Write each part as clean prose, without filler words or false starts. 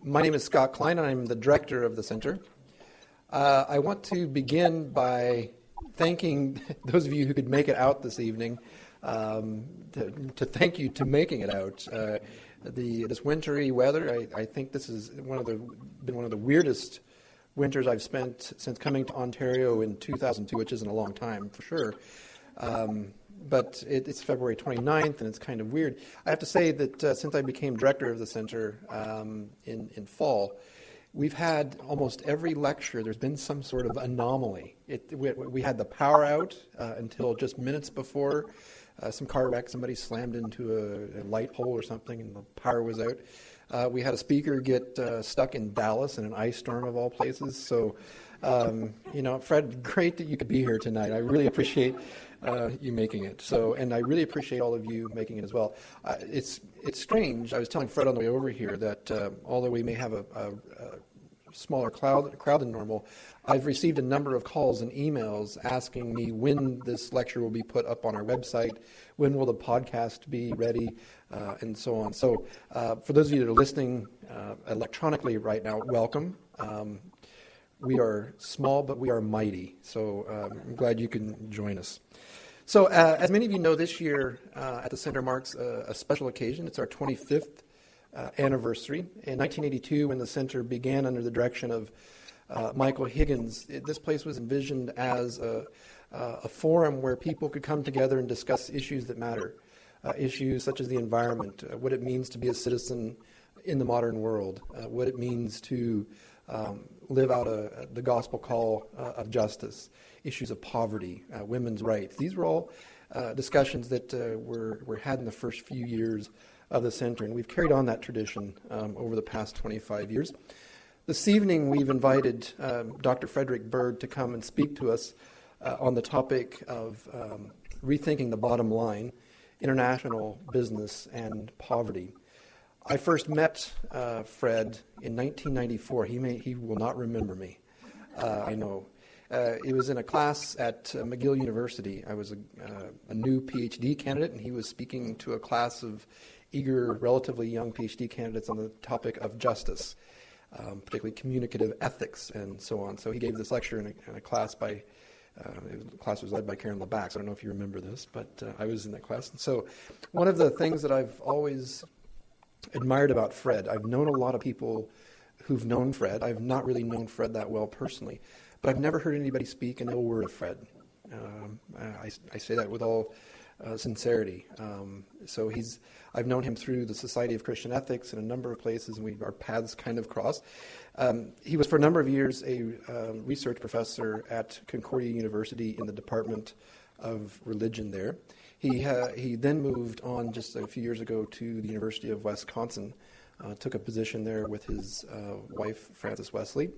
My name is Scott Klein, and I'm the director of the center. I want to begin by thanking those of you who could make it out this evening, to thank you to making it out. This wintry weather, I think this is been one of the weirdest winters I've spent since coming to Ontario in 2002, which isn't a long time for sure. But it's February 29th, and it's kind of weird. I have to say that since I became director of the center in fall, we've had almost every lecture, there's been some sort of anomaly. We had the power out until just minutes before. Some car wreck, somebody slammed into a light pole or something, and the power was out. We had a speaker get stuck in Dallas in an ice storm of all places. So, Fred, great that you could be here tonight. I really appreciate you making it. So, and I really appreciate all of you making it as well. It's strange. I was telling Fred on the way over here that although we may have a smaller crowd than normal, I've received a number of calls and emails asking me when this lecture will be put up on our website, when will the podcast be ready, and so on. So for those of you that are listening electronically right now, welcome. We are small, but we are mighty. So I'm glad you can join us. So as many of you know, this year at the Center marks a special occasion. It's our 25th anniversary. In 1982, when the Center began under the direction of Michael Higgins, this place was envisioned as a forum where people could come together and discuss issues that matter, issues such as the environment, what it means to be a citizen in the modern world, what it means to live out the gospel call of justice, issues of poverty, women's rights. These were all discussions that were had in the first few years of the center, and we've carried on that tradition over the past 25 years. This evening, we've invited Dr. Frederick Bird to come and speak to us on the topic of rethinking the bottom line, international business and poverty. I first met Fred in 1994. He will not remember me. I know. It was in a class at McGill University. I was a new PhD candidate, and he was speaking to a class of eager, relatively young PhD candidates on the topic of justice, particularly communicative ethics and so on. So he gave this lecture in a class by, the class was led by Karen LeBax. I don't know if you remember this, but I was in that class. And so one of the things that I've always admired about Fred, I've known a lot of people who've known Fred. I've not really known Fred that well personally, but I've never heard anybody speak an ill word of Fred. I say that with all sincerity. So I've known him through the Society of Christian Ethics in a number of places, and our paths kind of crossed. He was for a number of years a research professor at Concordia University in the Department of Religion there. He then moved on just a few years ago to the University of Wisconsin, took a position there with his wife, Frances Wesley.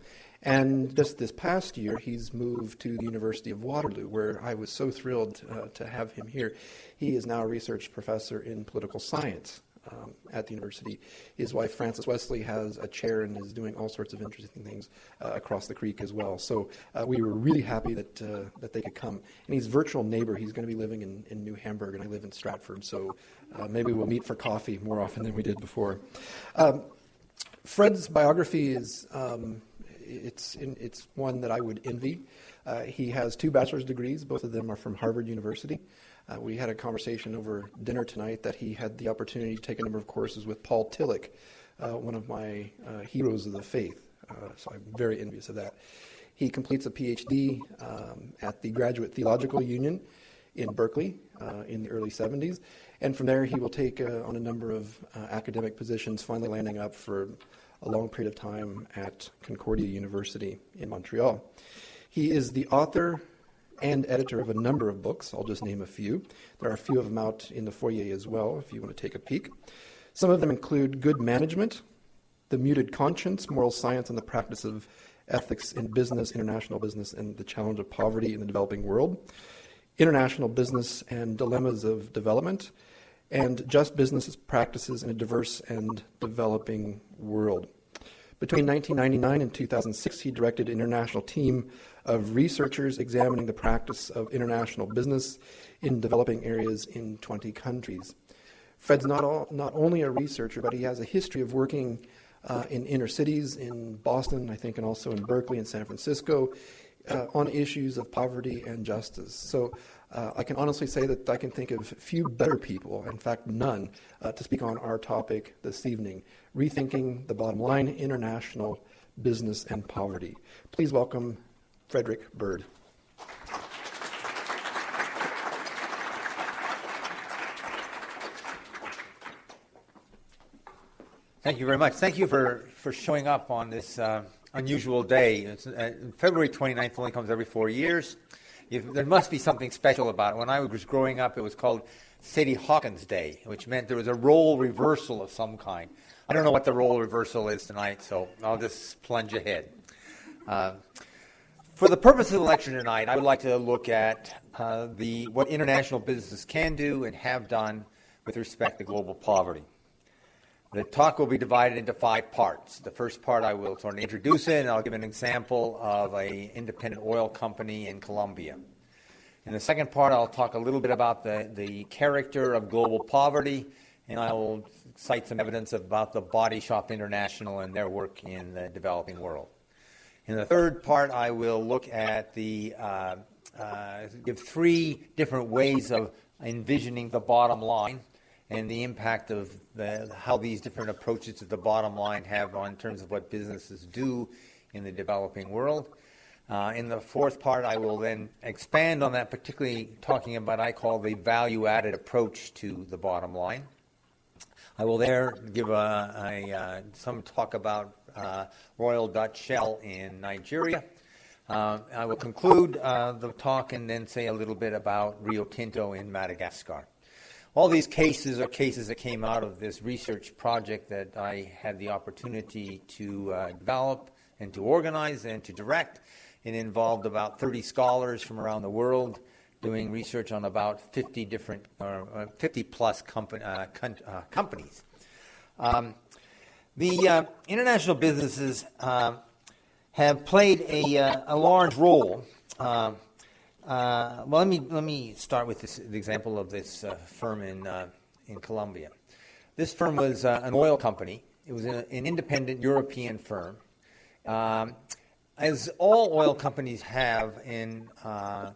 And just this past year, he's moved to the University of Waterloo, where I was so thrilled to have him here. He is now a research professor in political science at the university. His wife, Frances Wesley, has a chair and is doing all sorts of interesting things across the creek as well. So we were really happy that they could come. And he's a virtual neighbor. He's going to be living in New Hamburg, and I live in Stratford. So maybe we'll meet for coffee more often than we did before. Fred's biography is it's one that I would envy. He has 2 bachelor's degrees. Both of them are from Harvard University. We had a conversation over dinner tonight that he had the opportunity to take a number of courses with Paul Tillich, one of my heroes of the faith. So I'm very envious of that. He completes a PhD at the Graduate Theological Union in Berkeley in the early 70s. And from there, he will take on a number of academic positions, finally landing up for a long period of time at Concordia University in Montreal. He is the author and editor of a number of books. I'll just name a few. There are a few of them out in the foyer as well, if you want to take a peek. Some of them include Good Management, The Muted Conscience, Moral Science and the Practice of Ethics in Business, International Business, and the Challenge of Poverty in the Developing World, International Business and Dilemmas of Development, and Just Business Practices in a Diverse and Developing World. Between 1999 and 2006, he directed an international team of researchers examining the practice of international business in developing areas in 20 countries. Fred's not only a researcher, but he has a history of working in inner cities, in Boston, I think, and also in Berkeley and San Francisco, on issues of poverty and justice. So I can honestly say that I can think of few better people, in fact none, to speak on our topic this evening, Rethinking the Bottom Line, International Business and Poverty. Please welcome Frederick Bird. Thank you very much. Thank you for showing up on this unusual day. February 29th only comes every 4 years. There must be something special about it. When I was growing up, it was called Sadie Hawkins Day, which meant there was a role reversal of some kind. I don't know what the role reversal is tonight, so I'll just plunge ahead. For the purpose of the lecture tonight, I would like to look at what international businesses can do and have done with respect to global poverty. The talk will be divided into 5 parts. The first part I will sort of introduce it, and I'll give an example of an independent oil company in Colombia. In the second part, I'll talk a little bit about the character of global poverty, and I will cite some evidence about the Body Shop International and their work in the developing world. In the third part, I will look at give 3 different ways of envisioning the bottom line and the impact of how these different approaches to the bottom line have in terms of what businesses do in the developing world. In the fourth part, I will then expand on that, particularly talking about what I call the value-added approach to the bottom line. I will there give some talk about Royal Dutch Shell in Nigeria. I will conclude the talk and then say a little bit about Rio Tinto in Madagascar. All these cases are cases that came out of this research project that I had the opportunity to develop and to organize and to direct. It involved about 30 scholars from around the world doing research on about 50 different, 50-plus companies. The international businesses have played a large role. Well, let me start with the example of this firm in Colombia. This firm was an oil company. It was an independent European firm. As all oil companies have in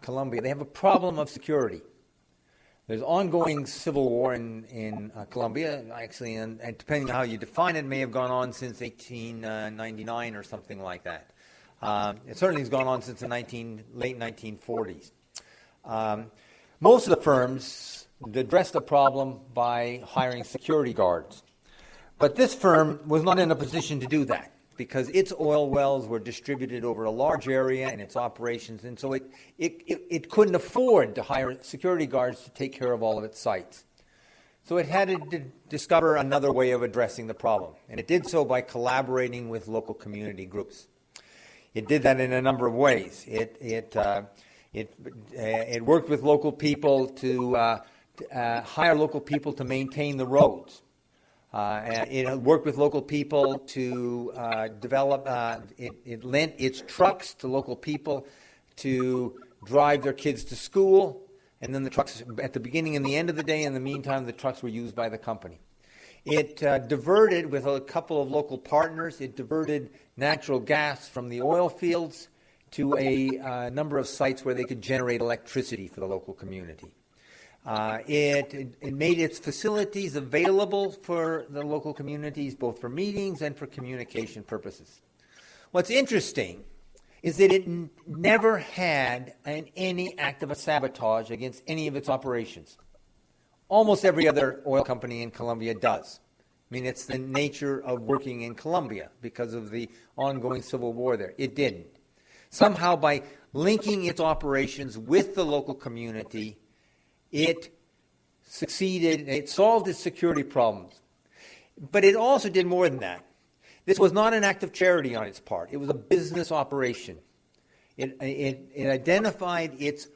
Colombia, they have a problem of security. There's ongoing civil war in Colombia, actually, and depending on how you define it, may have gone on since 1899 or something like that. It certainly has gone on since the late 1940s. Most of the firms addressed the problem by hiring security guards. But this firm was not in a position to do that because its oil wells were distributed over a large area in its operations, and so it couldn't afford to hire security guards to take care of all of its sites. So it had to discover another way of addressing the problem, and it did so by collaborating with local community groups. It did that in a number of ways. It worked with local people to hire local people to maintain the roads. It worked with local people to develop. It lent its trucks to local people to drive their kids to school, and then the trucks at the beginning and the end of the day. In the meantime, the trucks were used by the company. It diverted, with a couple of local partners, it diverted natural gas from the oil fields to a number of sites where they could generate electricity for the local community. It made its facilities available for the local communities, both for meetings and for communication purposes. What's interesting is that it never had any act of sabotage against any of its operations. Almost every other oil company in Colombia does. I mean, it's the nature of working in Colombia because of the ongoing civil war there. It didn't. Somehow, by linking its operations with the local community, it succeeded. It solved its security problems. But it also did more than that. This was not an act of charity on its part. It was a business operation. It identified its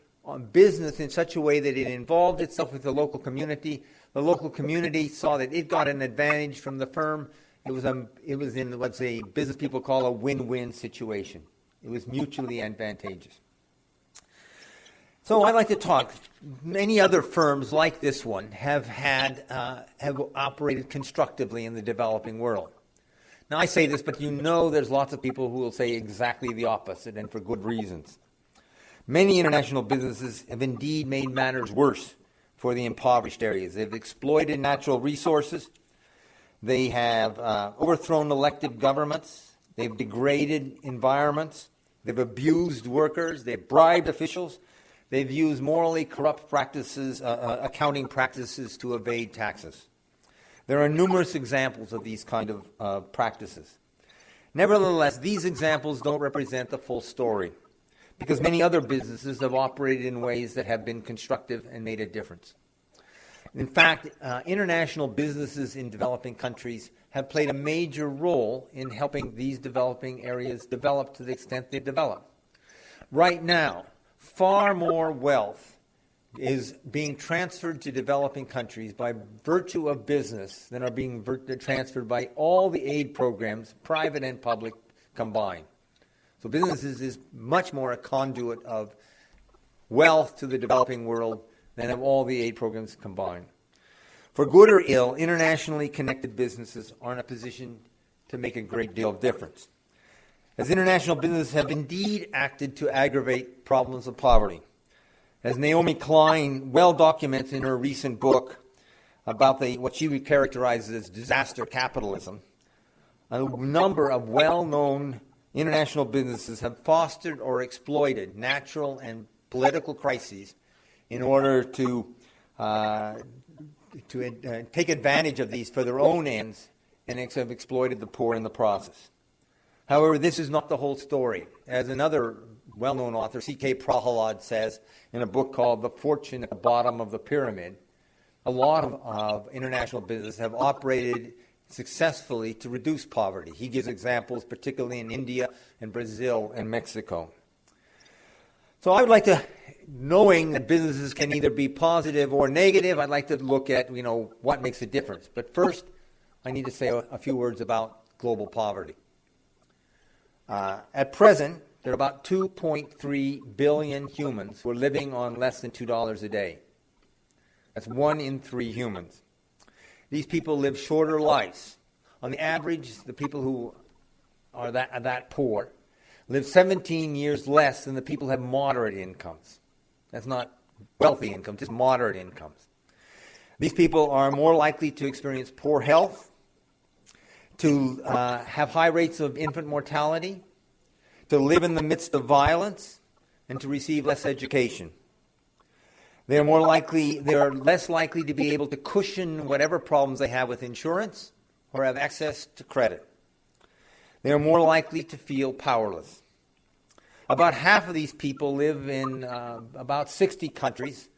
business in such a way that it involved itself with the local community. The local community saw that it got an advantage from the firm. It was in what business people call a win-win situation. It was mutually advantageous. So I'd like to talk. Many other firms like this one have operated constructively in the developing world. Now, I say this, but you know there's lots of people who will say exactly the opposite, and for good reasons. Many international businesses have indeed made matters worse for the impoverished areas. They've exploited natural resources. They have overthrown elected governments. They've degraded environments. They've abused workers. They've bribed officials. They've used morally corrupt practices, accounting practices to evade taxes. There are numerous examples of these kind of practices. Nevertheless, these examples don't represent the full story, because many other businesses have operated in ways that have been constructive and made a difference. In fact, international businesses in developing countries have played a major role in helping these developing areas develop to the extent they've developed. Right now, far more wealth is being transferred to developing countries by virtue of business than are being transferred by all the aid programs, private and public, combined. So businesses is much more a conduit of wealth to the developing world than of all the aid programs combined. For good or ill, internationally connected businesses are in a position to make a great deal of difference, as international businesses have indeed acted to aggravate problems of poverty. As Naomi Klein well documents in her recent book about what she characterizes as disaster capitalism, a number of well-known international businesses have fostered or exploited natural and political crises in order to take advantage of these for their own ends, and have exploited the poor in the process. However, this is not the whole story. As another well-known author, C.K. Prahalad, says in a book called The Fortune at the Bottom of the Pyramid, a lot of international businesses have operated successfully to reduce poverty. He gives examples, particularly in India and Brazil and Mexico. So I would like to, knowing that businesses can either be positive or negative, I'd like to look at, what makes a difference. But first, I need to say a few words about global poverty. At present, there are about 2.3 billion humans who are living on less than $2 a day. That's 1 in 3 humans. These people live shorter lives. On the average, the people who are that poor live 17 years less than the people who have moderate incomes. That's not wealthy income, just moderate incomes. These people are more likely to experience poor health, to have high rates of infant mortality, to live in the midst of violence, and to receive less education. They are less likely to be able to cushion whatever problems they have with insurance or have access to credit. They are more likely to feel powerless. About half of these people live in about 60 countries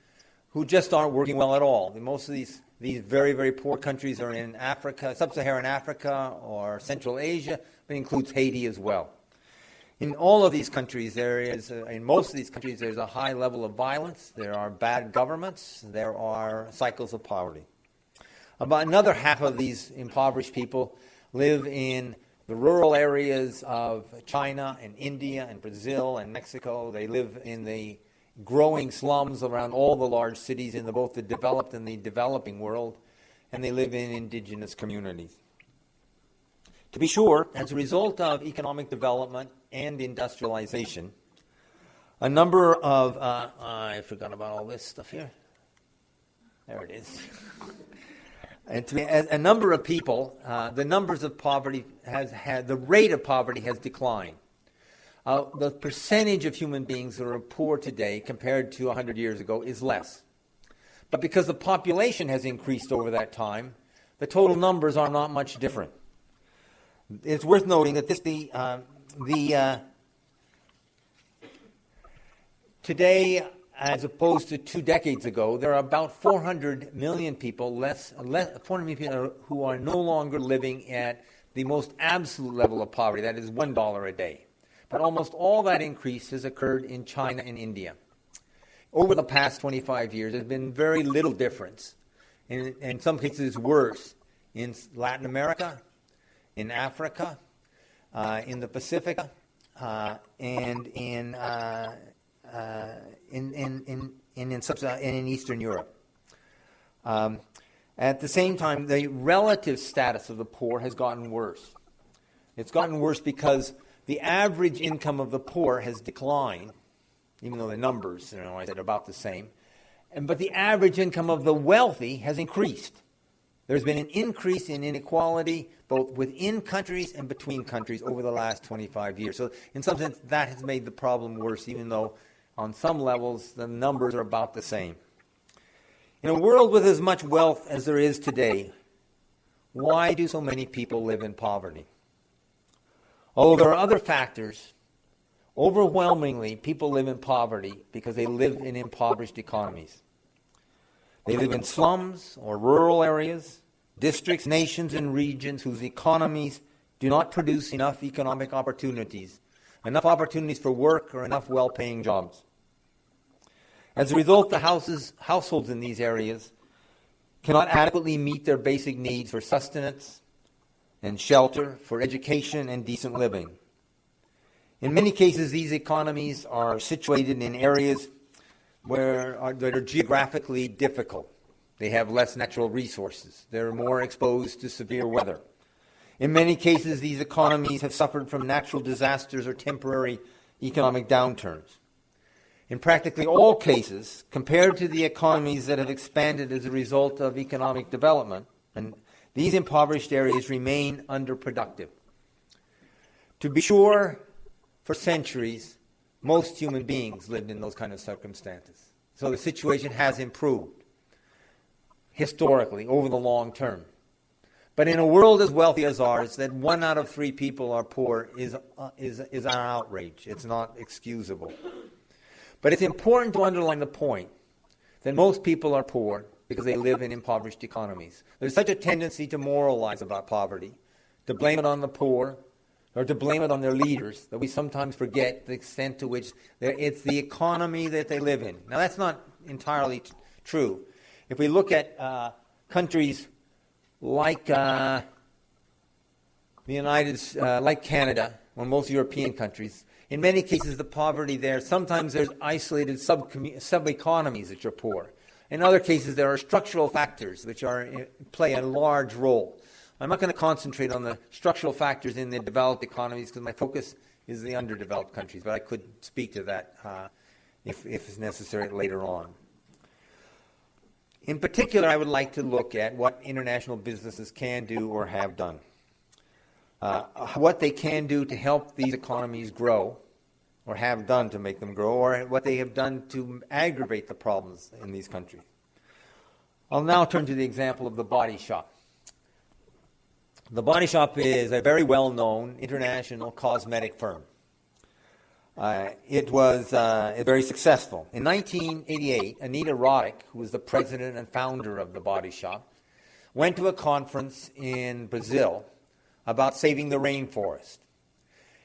who just aren't working well at all. Most of these very, very poor countries are in Africa, sub-Saharan Africa or Central Asia, but it includes Haiti as well. In all of these countries, in most of these countries, there's a high level of violence. There are bad governments. There are cycles of poverty. About another half of these impoverished people live in the rural areas of China and India and Brazil and Mexico. They live in the growing slums around all the large cities in both the developed and the developing world, and they live in indigenous communities. To be sure, as a result of economic development and industrialization, a number of, I forgot about all this stuff here. There it is. A number of people, the numbers of poverty the rate of poverty has declined. The percentage of human beings that are poor today compared to 100 years ago is less. But because the population has increased over that time, the total numbers are not much different. It's worth noting that today, as opposed to 2 decades ago, there are about 400 million people who are no longer living at the most absolute level of poverty, that is $1 a day. But almost all that increase has occurred in China and India. Over the past 25 years, there's been very little difference, in some cases worse, in Latin America, in Africa, in the Pacific, and in Eastern Europe. At the same time, the relative status of the poor has gotten worse. It's gotten worse because the average income of the poor has declined, even though the numbers, I said, are about the same. But the average income of the wealthy has increased. There's been an increase in inequality both within countries and between countries over the last 25 years. So in some sense, that has made the problem worse, even though on some levels the numbers are about the same. In a world with as much wealth as there is today, why do so many people live in poverty? Although there are other factors, overwhelmingly people live in poverty because they live in impoverished economies. They live in slums or rural areas, districts, nations, and regions whose economies do not produce enough economic opportunities, enough opportunities for work, or enough well-paying jobs. As a result, the households in these areas cannot adequately meet their basic needs for sustenance and shelter, for education and decent living. In many cases, these economies are situated in areas that are geographically difficult. They have less natural resources. They're more exposed to severe weather. In many cases, these economies have suffered from natural disasters or temporary economic downturns. In practically all cases, compared to the economies that have expanded as a result of economic development, and these impoverished areas remain underproductive. To be sure, for centuries, most human beings lived in those kind of circumstances. So the situation has improved historically over the long term. But in a world as wealthy as ours, that 1 out of 3 people are poor is an outrage. It's not excusable. But it's important to underline the point that most people are poor because they live in impoverished economies. There's such a tendency to moralize about poverty, to blame it on the poor, or to blame it on their leaders, that we sometimes forget the extent to which it's the economy that they live in. Now, that's not entirely true. If we look at countries like like Canada, or most European countries, in many cases the poverty there, sometimes there's isolated sub-economies that are poor. In other cases, there are structural factors which play a large role. I'm not going to concentrate on the structural factors in the developed economies because my focus is the underdeveloped countries, but I could speak to that if it's necessary later on. In particular, I would like to look at what international businesses can do or have done, what they can do to help these economies grow, or have done to make them grow, or what they have done to aggravate the problems in these countries. I'll now turn to the example of the Body Shop. The Body Shop is a very well-known international cosmetic firm. It was very successful. In 1988, Anita Roddick, who was the president and founder of the Body Shop, went to a conference in Brazil about saving the rainforest.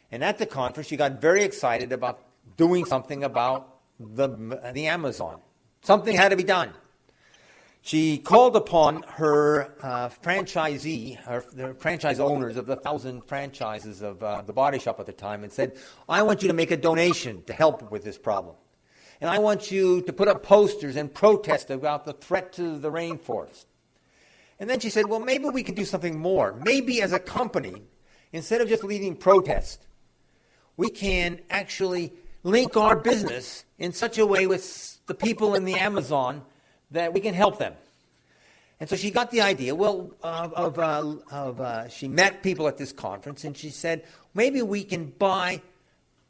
And at the conference, she got very excited about doing something about the Amazon. Something had to be done. She called upon her the franchise owners of the 1,000 franchises of the Body Shop at the time, and said, I want you to make a donation to help with this problem. And I want you to put up posters and protest about the threat to the rainforest. And then she said, well, maybe we could do something more. Maybe as a company, instead of just leading protest, we can actually link our business in such a way with the people in the Amazon that we can help them. And so she got the idea, she met people at this conference, and she said, maybe we can buy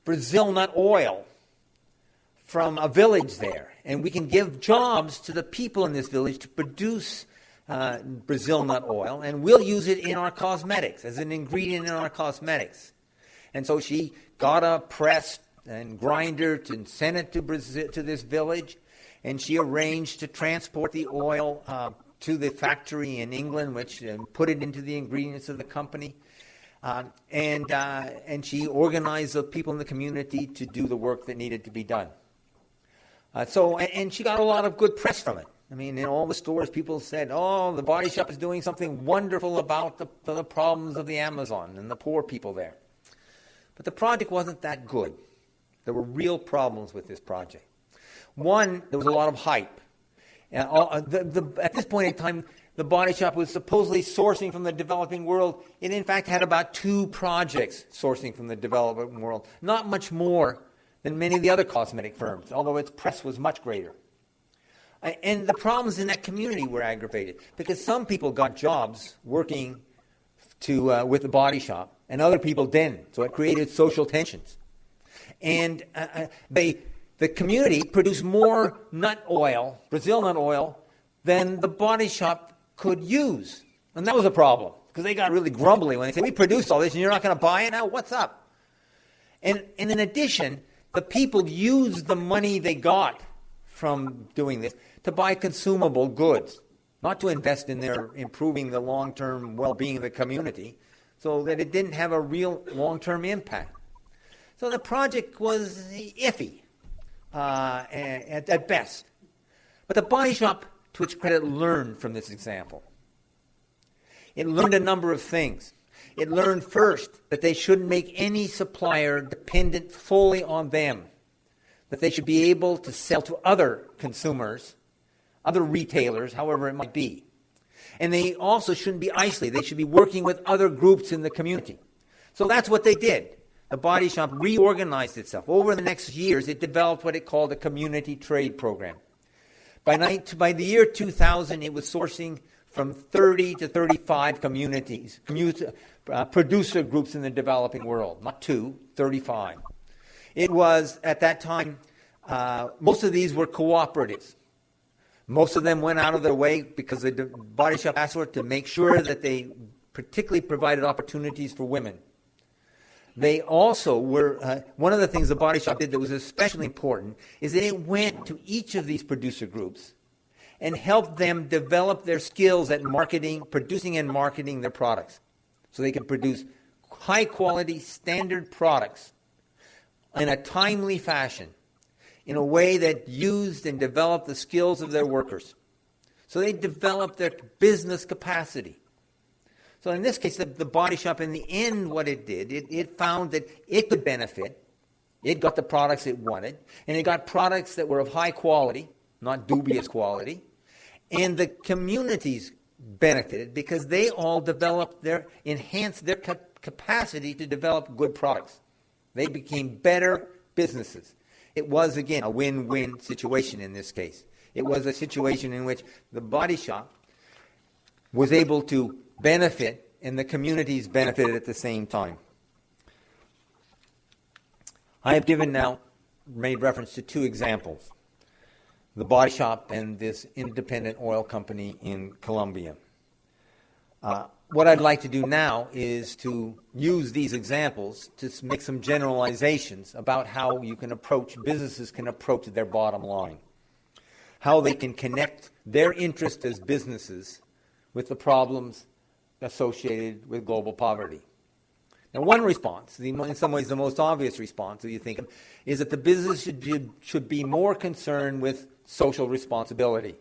Brazil nut oil from a village there, and we can give jobs to the people in this village to produce Brazil nut oil, and we'll use it in our cosmetics, as an ingredient in our cosmetics. And so she got a press and grinder and sent it to Brazil, to this village, and she arranged to transport the oil to the factory in England, which put it into the ingredients of the company. And she organized the people in the community to do the work that needed to be done. And she got a lot of good press from it. I mean, in all the stores, people said, oh, the Body Shop is doing something wonderful about the problems of the Amazon and the poor people there. But the project wasn't that good. There were real problems with this project. One, there was a lot of hype. At this point in time, the Body Shop was supposedly sourcing from the developing world, it in fact had about 2 projects sourcing from the developing world. Not much more than many of the other cosmetic firms, although its press was much greater. And the problems in that community were aggravated because some people got jobs working with the Body Shop and other people didn't. So it created social tensions. And the community produced more nut oil, Brazil nut oil, than the Body Shop could use. And that was a problem because they got really grumbly when they said, we produced all this and you're not going to buy it now? What's up? And in addition, the people used the money they got from doing this to buy consumable goods, not to invest in their improving the long-term well-being of the community, so that it didn't have a real long-term impact. So the project was iffy at best. But the Body Shop, to its credit, learned from this example. It learned a number of things. It learned first that they shouldn't make any supplier dependent fully on them, that they should be able to sell to other consumers, other retailers, however it might be. And they also shouldn't be isolated. They should be working with other groups in the community. So that's what they did. The Body Shop reorganized itself. Over the next years, it developed what it called a community trade program. By the year 2000, it was sourcing from 30 to 35 communities, producer groups in the developing world, not 2, 35. It was, at that time, most of these were cooperatives. Most of them went out of their way because the Body Shop asked for it to make sure that they particularly provided opportunities for women. They also were, one of the things the Body Shop did that was especially important is that it went to each of these producer groups and helped them develop their skills at marketing, producing and marketing their products so they could produce high-quality, standard products in a timely fashion, in a way that used and developed the skills of their workers. So they developed their business capacity. So in this case, the Body Shop, in the end, what it did, it found that it could benefit. It got the products it wanted, and it got products that were of high quality, not dubious quality, and the communities benefited because they all enhanced their capacity to develop good products. They became better businesses. It was, again, a win-win situation in this case. It was a situation in which the Body Shop was able to benefit and the communities benefited at the same time. I have made reference to 2 examples, the Body Shop and this independent oil company in Colombia. What I'd like to do now is to use these examples to make some generalizations about how businesses can approach their bottom line, how they can connect their interest as businesses with the problems associated with global poverty. Now, one response, in some ways the most obvious response that you think of, is that the business should be more concerned with social responsibility.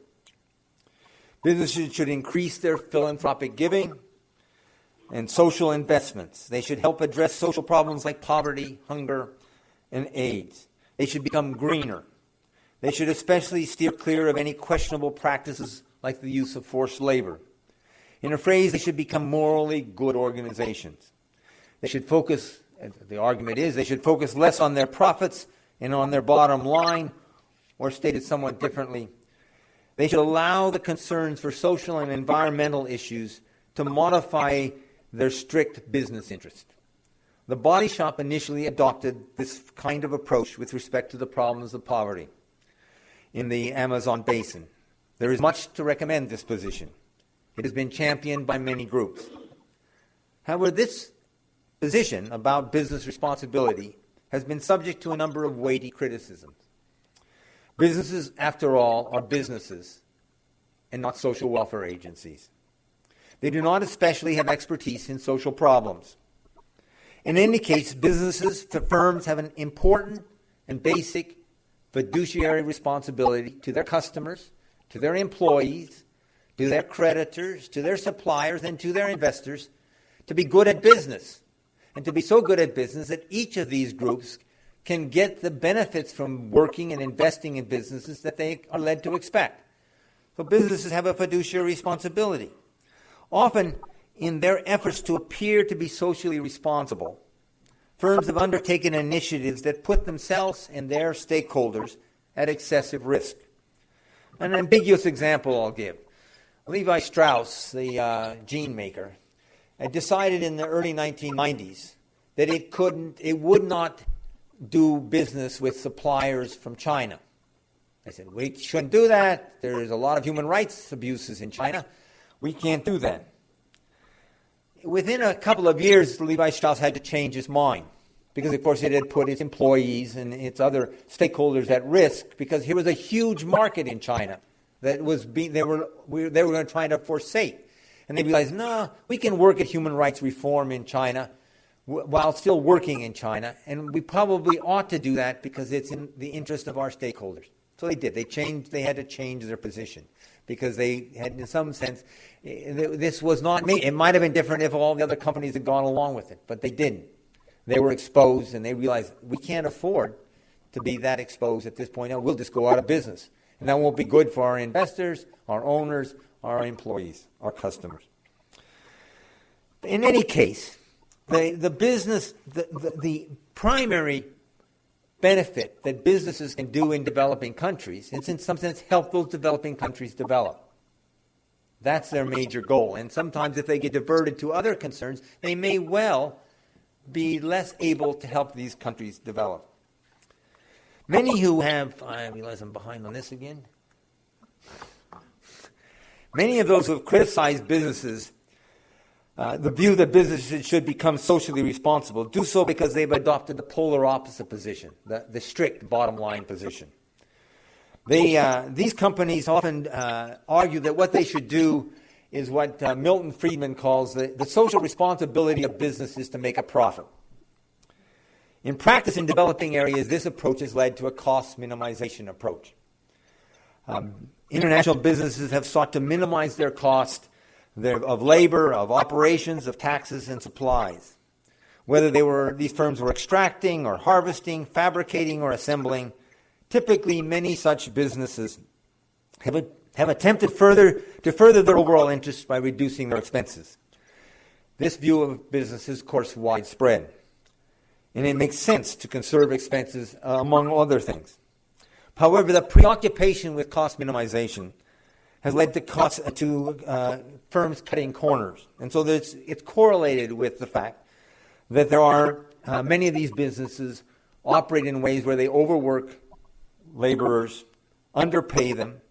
Businesses should increase their philanthropic giving and social investments. They should help address social problems like poverty, hunger, and AIDS. They should become greener. They should especially steer clear of any questionable practices like the use of forced labor. In a phrase, they should become morally good organizations. They should focus, the argument is, they should focus less on their profits and on their bottom line, or stated somewhat differently, they should allow the concerns for social and environmental issues to modify their strict business interest. The Body Shop initially adopted this kind of approach with respect to the problems of poverty in the Amazon basin. There is much to recommend this position. It has been championed by many groups. However, this position about business responsibility has been subject to a number of weighty criticisms. Businesses, after all, are businesses and not social welfare agencies. They do not especially have expertise in social problems. In any case, businesses, firms have an important and basic fiduciary responsibility to their customers, to their employees, to their creditors, to their suppliers, and to their investors to be good at business, and to be so good at business that each of these groups can get the benefits from working and investing in businesses that they are led to expect. So businesses have a fiduciary responsibility. Often, in their efforts to appear to be socially responsible, firms have undertaken initiatives that put themselves and their stakeholders at excessive risk. An ambiguous example I'll give. Levi Strauss, the jean maker, had decided in the early 1990s that it would not do business with suppliers from China. They said, we shouldn't do that. There's a lot of human rights abuses in China. We can't do that. Within a couple of years, Levi Strauss had to change his mind because, of course, it had put its employees and its other stakeholders at risk because here was a huge market in China that they were going to try to forsake. And they realized, no, we can work at human rights reform in China while still working in China, and we probably ought to do that because it's in the interest of our stakeholders. So they did. They had to change their position because they had, in some sense, this was not me. It might have been different if all the other companies had gone along with it, but they didn't. They were exposed, and they realized we can't afford to be that exposed at this point. Now we'll just go out of business, and that won't be good for our investors, our owners, our employees, our customers. In any case, the primary benefit that businesses can do in developing countries is, in some sense, help those developing countries develop. That's their major goal. And sometimes if they get diverted to other concerns, they may well be less able to help these countries develop. Many who have, I realize I'm behind on this again. Many of those who have criticized businesses, the view that businesses should become socially responsible, do so because they've adopted the polar opposite position, the strict bottom line position. These companies often argue that what they should do is what Milton Friedman calls the social responsibility of businesses to make a profit. In practice in developing areas, this approach has led to a cost minimization approach. International businesses have sought to minimize their cost of labor, of operations, of taxes, and supplies. Whether these firms were extracting or harvesting, fabricating or assembling, typically many such businesses have attempted to further their overall interests by reducing their expenses. This view of business is, of course, widespread, and it makes sense to conserve expenses among other things. However, the preoccupation with cost minimization has led to firms cutting corners. And so it's correlated with the fact that there are many of these businesses operate in ways where they overwork laborers, underpay them,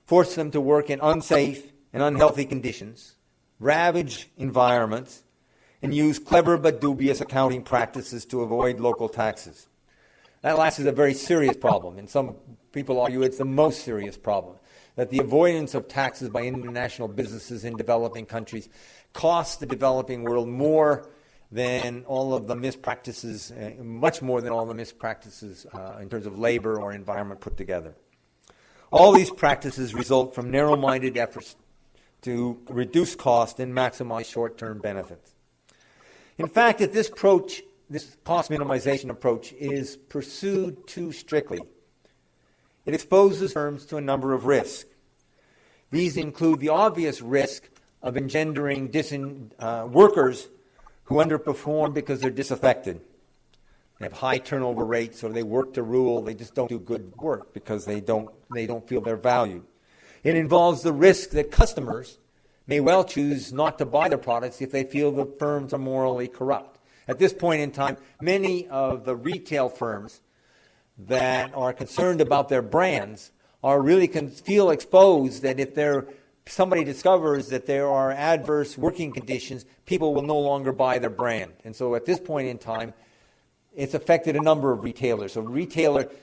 force them to work in unsafe and unhealthy conditions, ravage environments, and use clever but dubious accounting practices to avoid local taxes. That last is a very serious problem, and some people argue it's the most serious problem, that the avoidance of taxes by international businesses in developing countries costs the developing world more than all of the mispractices, much more than all the mispractices in terms of labor or environment put together. All these practices result from narrow-minded efforts to reduce cost and maximize short-term benefits. In fact, if this cost minimization approach is pursued too strictly, it exposes firms to a number of risks. These include the obvious risk of engendering workers who underperform because they're disaffected. They have high turnover rates, or they work to rule. They just don't do good work because they don't feel they're valued. It involves the risk that customers may well choose not to buy their products if they feel the firms are morally corrupt. At this point in time, many of the retail firms that are concerned about their brands are really feel exposed that if somebody discovers that there are adverse working conditions, people will no longer buy their brand. And so at this point in time, it's affected a number of retailers. So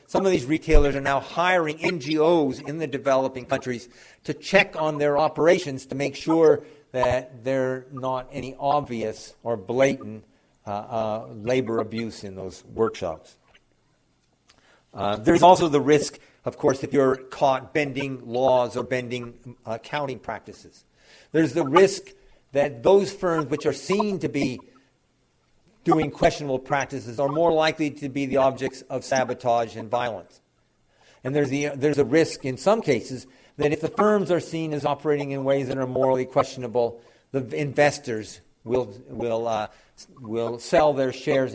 some of these retailers are now hiring NGOs in the developing countries to check on their operations to make sure that there are not any obvious or blatant labor abuse in those workshops. There's also the risk, of course, if you're caught bending laws or bending accounting practices. There's the risk that those firms which are seen to be doing questionable practices are more likely to be the objects of sabotage and violence. And there's a risk in some cases that if the firms are seen as operating in ways that are morally questionable, the investors will sell their shares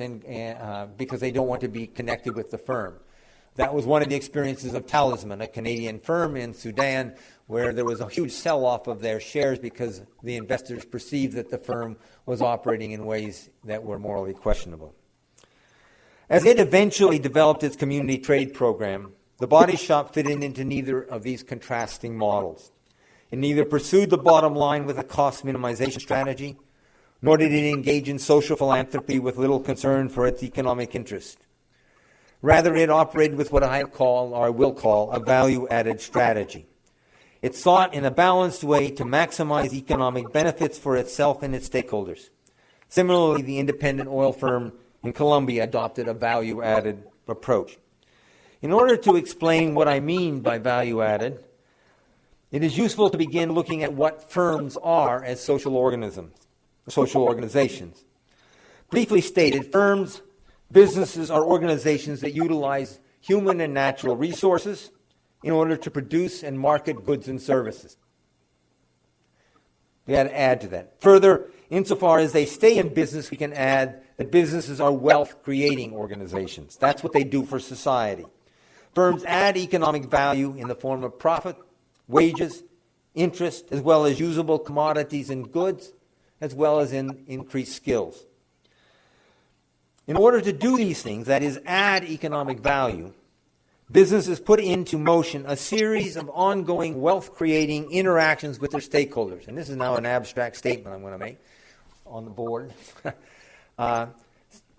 because they don't want to be connected with the firm. That was one of the experiences of Talisman, a Canadian firm in Sudan, where there was a huge sell-off of their shares because the investors perceived that the firm was operating in ways that were morally questionable. As it eventually developed its community trade program, the Body Shop fitted into neither of these contrasting models. It neither pursued the bottom line with a cost minimization strategy, nor did it engage in social philanthropy with little concern for its economic interest. Rather, it operated with what I will call a value-added strategy. It sought in a balanced way to maximize economic benefits for itself and its stakeholders. Similarly, the independent oil firm in Colombia adopted a value-added approach. In order to explain what I mean by value-added, it is useful to begin looking at what firms are as social organizations. Briefly stated, businesses are organizations that utilize human and natural resources in order to produce and market goods and services. We got to add to that. Further, insofar as they stay in business, we can add that businesses are wealth-creating organizations. That's what they do for society. Firms add economic value in the form of profit, wages, interest, as well as usable commodities and goods, as well as in increased skills. In order to do these things, that is, add economic value, businesses put into motion a series of ongoing wealth-creating interactions with their stakeholders. And this is now an abstract statement I'm going to make on the board.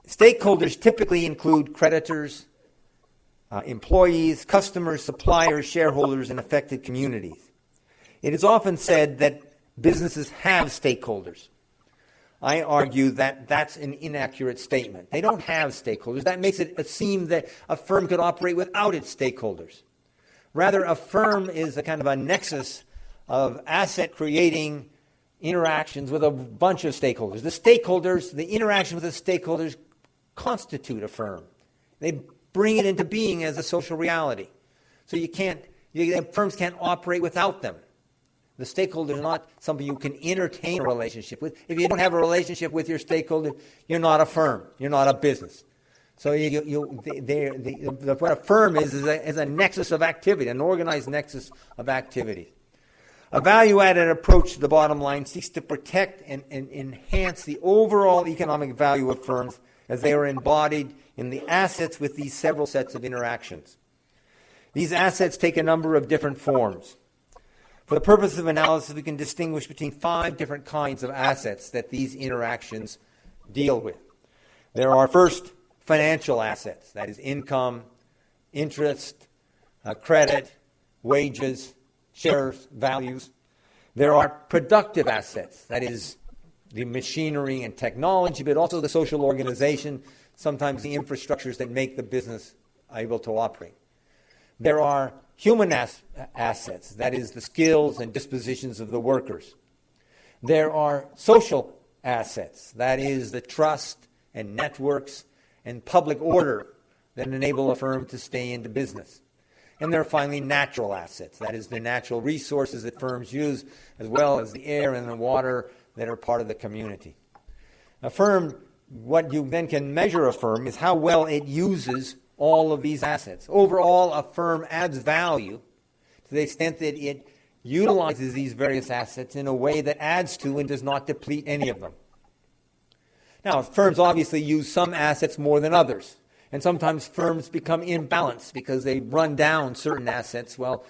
Stakeholders typically include creditors, employees, customers, suppliers, shareholders, and affected communities. It is often said that businesses have stakeholders. I argue that that's an inaccurate statement. They don't have stakeholders. That makes it seem that a firm could operate without its stakeholders. Rather, a firm is a kind of a nexus of asset-creating interactions with a bunch of stakeholders. The interaction with the stakeholders constitute a firm. They bring it into being as a social reality. So firms can't operate without them. The stakeholder is not something you can entertain a relationship with. If you don't have a relationship with your stakeholder, you're not a firm. You're not a business. So what a firm is a nexus of activity, an organized nexus of activity. A value-added approach to the bottom line seeks to protect and enhance the overall economic value of firms as they are embodied in the assets with these several sets of interactions. These assets take a number of different forms. For the purpose of analysis, we can distinguish between 5 different kinds of assets that these interactions deal with. There are first financial assets, that is income, interest, credit, wages, shares, values. There are productive assets, that is the machinery and technology, but also the social organization, sometimes the infrastructures that make the business able to operate. There are human assets, that is the skills and dispositions of the workers. There are social assets, that is the trust and networks and public order that enable a firm to stay into business. And there are finally natural assets, that is the natural resources that firms use, as well as the air and the water that are part of the community. A firm, what you then can measure a firm is how well it uses all of these assets. Overall, a firm adds value to the extent that it utilizes these various assets in a way that adds to and does not deplete any of them. Now, firms obviously use some assets more than others, and sometimes firms become imbalanced because they run down certain assets while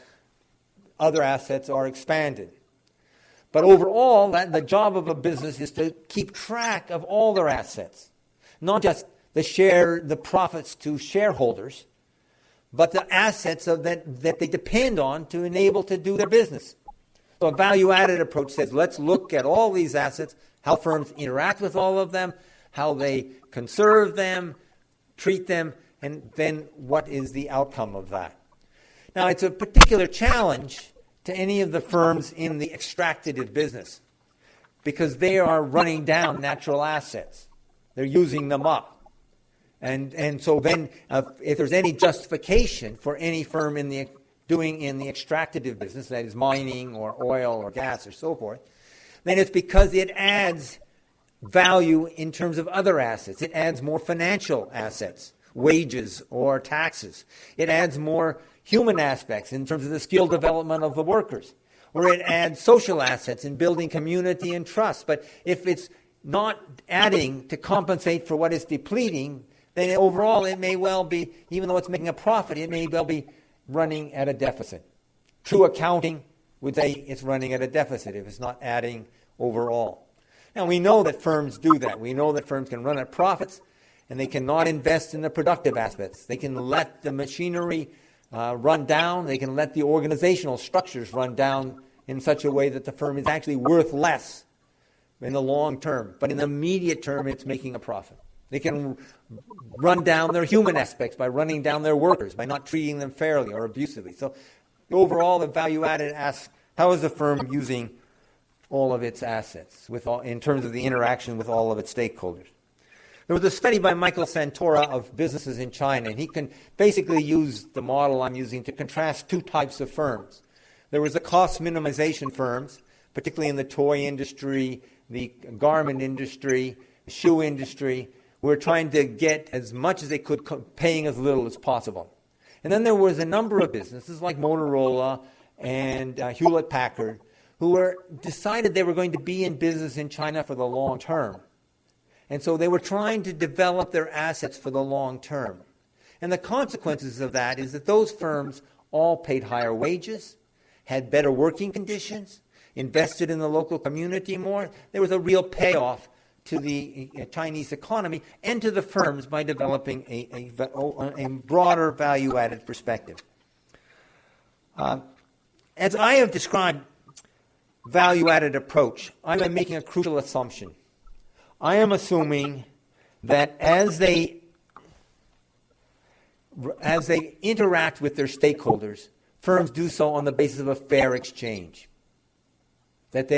other assets are expanded. But overall, the job of a business is to keep track of all their assets, not just the profits to shareholders, but the assets that they depend on to enable to do their business. So a value-added approach says, let's look at all these assets, how firms interact with all of them, how they conserve them, treat them, and then what is the outcome of that. Now, it's a particular challenge to any of the firms in the extractive business because they are running down natural assets. They're using them up. And so then if there's any justification for any firm in the doing in the extractive business, that is mining or oil or gas or so forth, then it's because it adds value in terms of other assets. It adds more financial assets, wages or taxes. It adds more human aspects in terms of the skill development of the workers. Or it adds social assets in building community and trust. But if it's not adding to compensate for what is depleting, then overall it may well be, even though it's making a profit, it may well be running at a deficit. True accounting would say it's running at a deficit if it's not adding overall. Now, we know that firms do that. We know that firms can run at profits, and they cannot invest in the productive aspects. They can let the machinery run down. They can let the organizational structures run down in such a way that the firm is actually worth less in the long term. But in the immediate term, it's making a profit. They can run down their human aspects by running down their workers, by not treating them fairly or abusively. So overall, the value added asks, how is the firm using all of its assets in terms of the interaction with all of its stakeholders? There was a study by Michael Santora of businesses in China, and he can basically use the model I'm using to contrast two types of firms. There was the cost minimization firms, particularly in the toy industry, the garment industry, the shoe industry, who were trying to get as much as they could, paying as little as possible. And then there was a number of businesses like Motorola and Hewlett-Packard who decided they were going to be in business in China for the long term. And so they were trying to develop their assets for the long term. And the consequences of that is that those firms all paid higher wages, had better working conditions, invested in the local community more. There was a real payoff to the Chinese economy and to the firms by developing a broader value-added perspective. As I have described value-added approach, I'm making a crucial assumption. I am assuming that as they interact with their stakeholders, firms do so on the basis of a fair exchange. That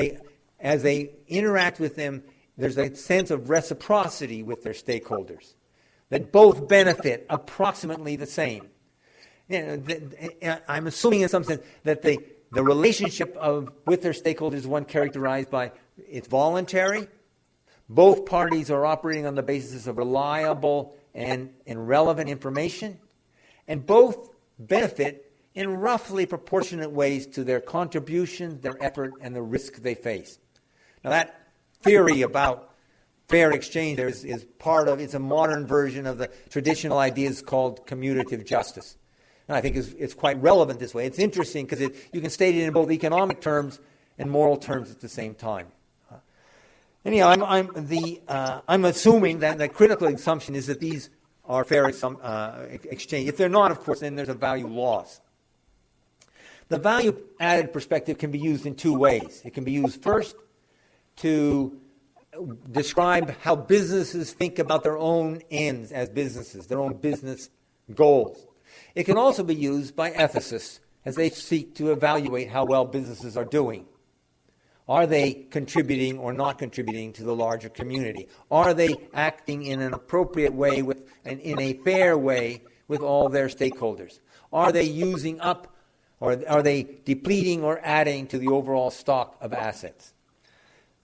as they interact with them, there's a sense of reciprocity with their stakeholders, that both benefit approximately the same. I'm assuming in some sense that the relationship with their stakeholders is one characterized by it's voluntary. Both parties are operating on the basis of reliable and relevant information, and both benefit in roughly proportionate ways to their contribution, their effort, and the risk they face. Now that theory about fair exchange is part of, it's a modern version of the traditional ideas called commutative justice. And I think it's quite relevant this way. It's interesting because you can state it in both economic terms and moral terms at the same time. Anyhow, I'm assuming that the critical assumption is that these are fair exchange. If they're not, of course, then there's a value loss. The value-added perspective can be used in two ways. It can be used first to describe how businesses think about their own ends as businesses, their own business goals. It can also be used by ethicists as they seek to evaluate how well businesses are doing. Are they contributing or not contributing to the larger community? Are they acting in an appropriate way and in a fair way with all their stakeholders? Are they using up or are they depleting or adding to the overall stock of assets?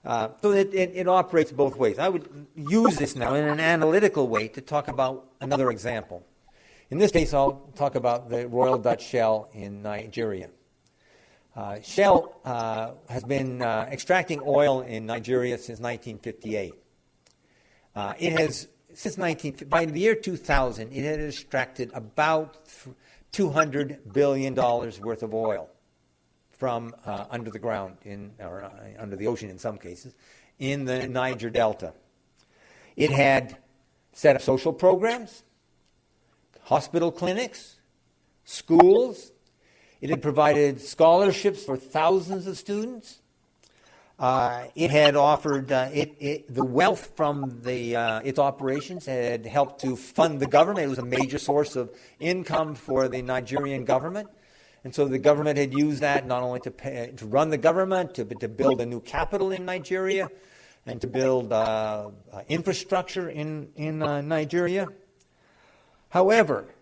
So it operates both ways. I would use this now in an analytical way to talk about another example. In this case, I'll talk about the Royal Dutch Shell in Nigeria. Shell has been extracting oil in Nigeria since 1958. By the year 2000, it had extracted about $200 billion worth of oil from under the ground, or under the ocean in some cases, in the Niger Delta. It had set up social programs, hospital clinics, schools. It had provided scholarships for thousands of students. It had offered the wealth from its operations had helped to fund the government. It was a major source of income for the Nigerian government. And so the government had used that not only to run the government, but to build a new capital in Nigeria and to build infrastructure in Nigeria. However,